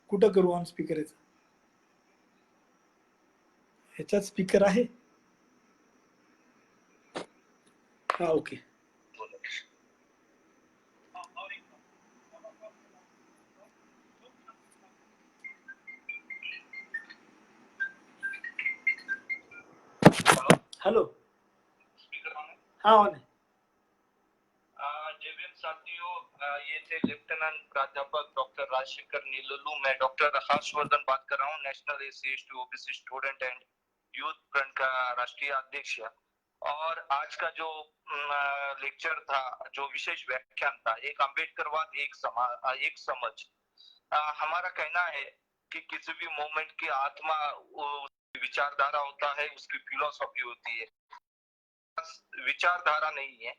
कुठं करू ऑन स्पीकर? ह्याच्यात स्पीकर आहे? हाँ, ओके। हेलो, हाँ ऑन है। जेवीएम साथियों, ये थे लेफ्ट विवेकानंद, प्राध्यापक डॉक्टर राजशेखर नीलोलू। मैं डॉक्टर हर्षवर्धन बात कर रहा हूँ, national SC/ST OBC student and youth front का राष्ट्रीय अध्यक्ष। और आज का जो लेक्चर था, जो विशेष व्याख्यान था, एक अम्बेडकरवाद एक समझ। हमारा कहना है कि किसी भी मूवमेंट की आत्मा विचारधारा होता है, उसकी फिलोसॉफी होती है। विचारधारा नहीं है,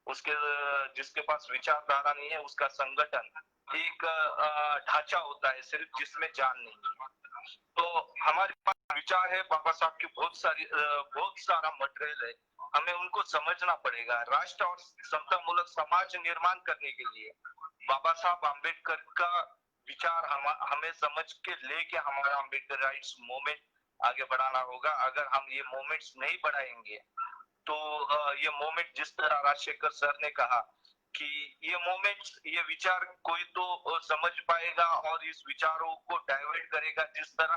उसके जिसके पास विचारधारा नहीं है उसका संगठन एक ढांचा होता है सिर्फ, जिसमें जान नहीं है। तो हमारे पास विचार है, बाबा साहब की बहुत सारा मटेरियल है, हमें उनको समझना पड़ेगा। राष्ट्र और समतामूलक समाज निर्माण करने के लिए बाबा साहब अम्बेडकर का विचार हमें समझ के लेके हमारा अम्बेडकर राइट्स मूवमेंट आगे बढ़ाना होगा। अगर हम ये मूवमेंट्स नहीं बढ़ाएंगे तो ये मूवमेंट, जिस तरह राजशेखर सर ने कहा कि ये मूवमेंट, ये विचार कोई तो समझ पाएगा और इस विचारों को डाइवर्ट करेगा, जिस तरह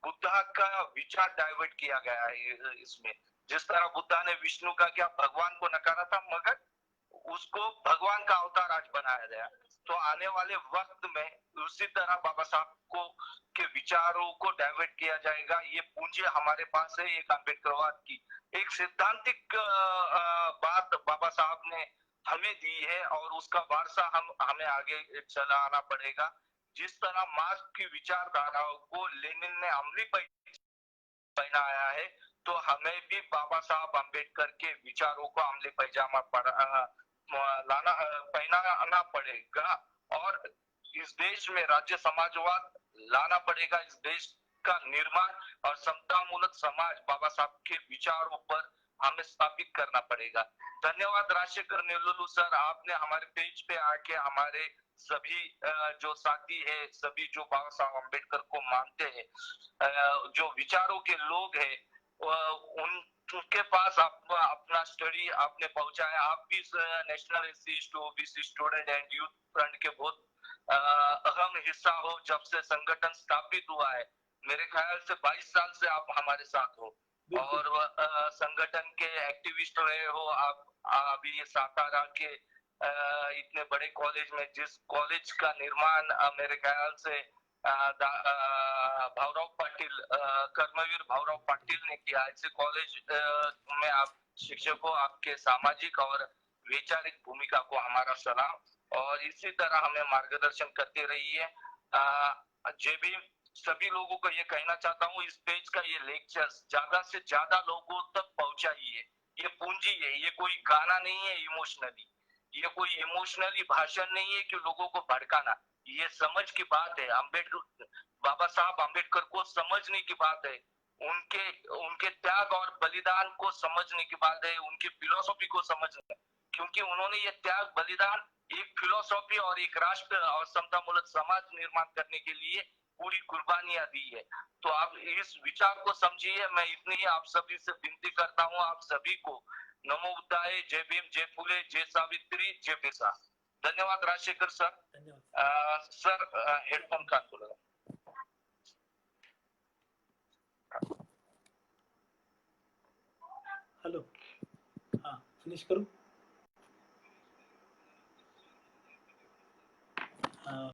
बुद्धा का विचार डाइवर्ट किया गया है इसमें। जिस तरह बुद्धा ने विष्णु का क्या भगवान को नकारा था, मगर उसको भगवान का अवतार आज बनाया गया। तो आने वाले वक्त में उसी तरह बाबा साहब को के विचारों को डाइवर्ट किया जाएगा। ये पूंजी हमारे पास है, एक अम्बेडकरवाद की एक सैद्धांतिक बात बाबा साहब ने हमें दी है, और उसका वारसा हमें आगे चलाना पड़ेगा। जिस तरह मार्क्स की विचारधाराओं को लेनिन ने अमली पहनाया है, तो हमें भी बाबा साहब अम्बेडकर के विचारों को अमली पैजामा पहनाना पड़ेगा, और इस देश में राज्य समाजवाद लाना पड़ेगा। इस देश का निर्माण और समतामूलक समाज बाबा साहब के विचारों पर हमें स्थापित करना पड़ेगा। धन्यवाद राजशेखर नीलोलू सर, आपने हमारे पेज पे आके हमारे सभी जो साथी है, सभी जो बाबा साहब अम्बेडकर को मानते हैं, जो विचारों के लोग हैं, उनके पास अपना स्टडी आपने पहुंचाया। आप भी national SC/ST OBC student and youth front के बहुत अहम हिस्सा हो जब से संगठन स्थापित हुआ है। मेरे ख्याल से 22 साल से आप हमारे साथ हो और संगठन के एक्टिविस्ट रहे हो। आप अभी सातारा के इतने बड़े कॉलेज में, जिस कॉलेज का निर्माण मेरे ख्याल से भावराव पाटिल, कर्मवीर भावराव पाटिल ने किया। ऐसे कॉलेज में आप शिक्षकों, आपके सामाजिक और वैचारिक भूमिका को हमारा सलाम, और इसी तरह हमें मार्गदर्शन करते रहिए। जे भी सभी लोगों को ये कहना चाहता हूँ, इस पेज का ये लेक्चर ज्यादा से ज्यादा लोगों तक पहुंचाइए। ये पूंजी है, ये कोई गाना नहीं है इमोशनली, ये कोई इमोशनली भाषण नहीं है कि लोगों को भड़काना। ये समझ की बात है, अम्बेडकर, बाबा साहब अम्बेडकर को समझने की बात है, उनके त्याग और बलिदान को समझने की बात है, उनकी फिलोसॉफी को समझना, क्योंकि उन्होंने ये त्याग बलिदान एक फिलोसॉफी और एक राष्ट्र और समतामूलक समाज निर्माण करने के लिए पूरी कुर्बानियां दी है। तो आप इस विचार को समझिए। मैं इतनी ही आप सभी से विनती करता हूँ, आप सभी को नमो बुद्धाय, जय भीम, जय फुले, जय सावित्री, जय पेशा। धन्यवाद राजशेखर सर। सर हेडफोन कान को लगा। हेलो, हाँ फिनिश करूं।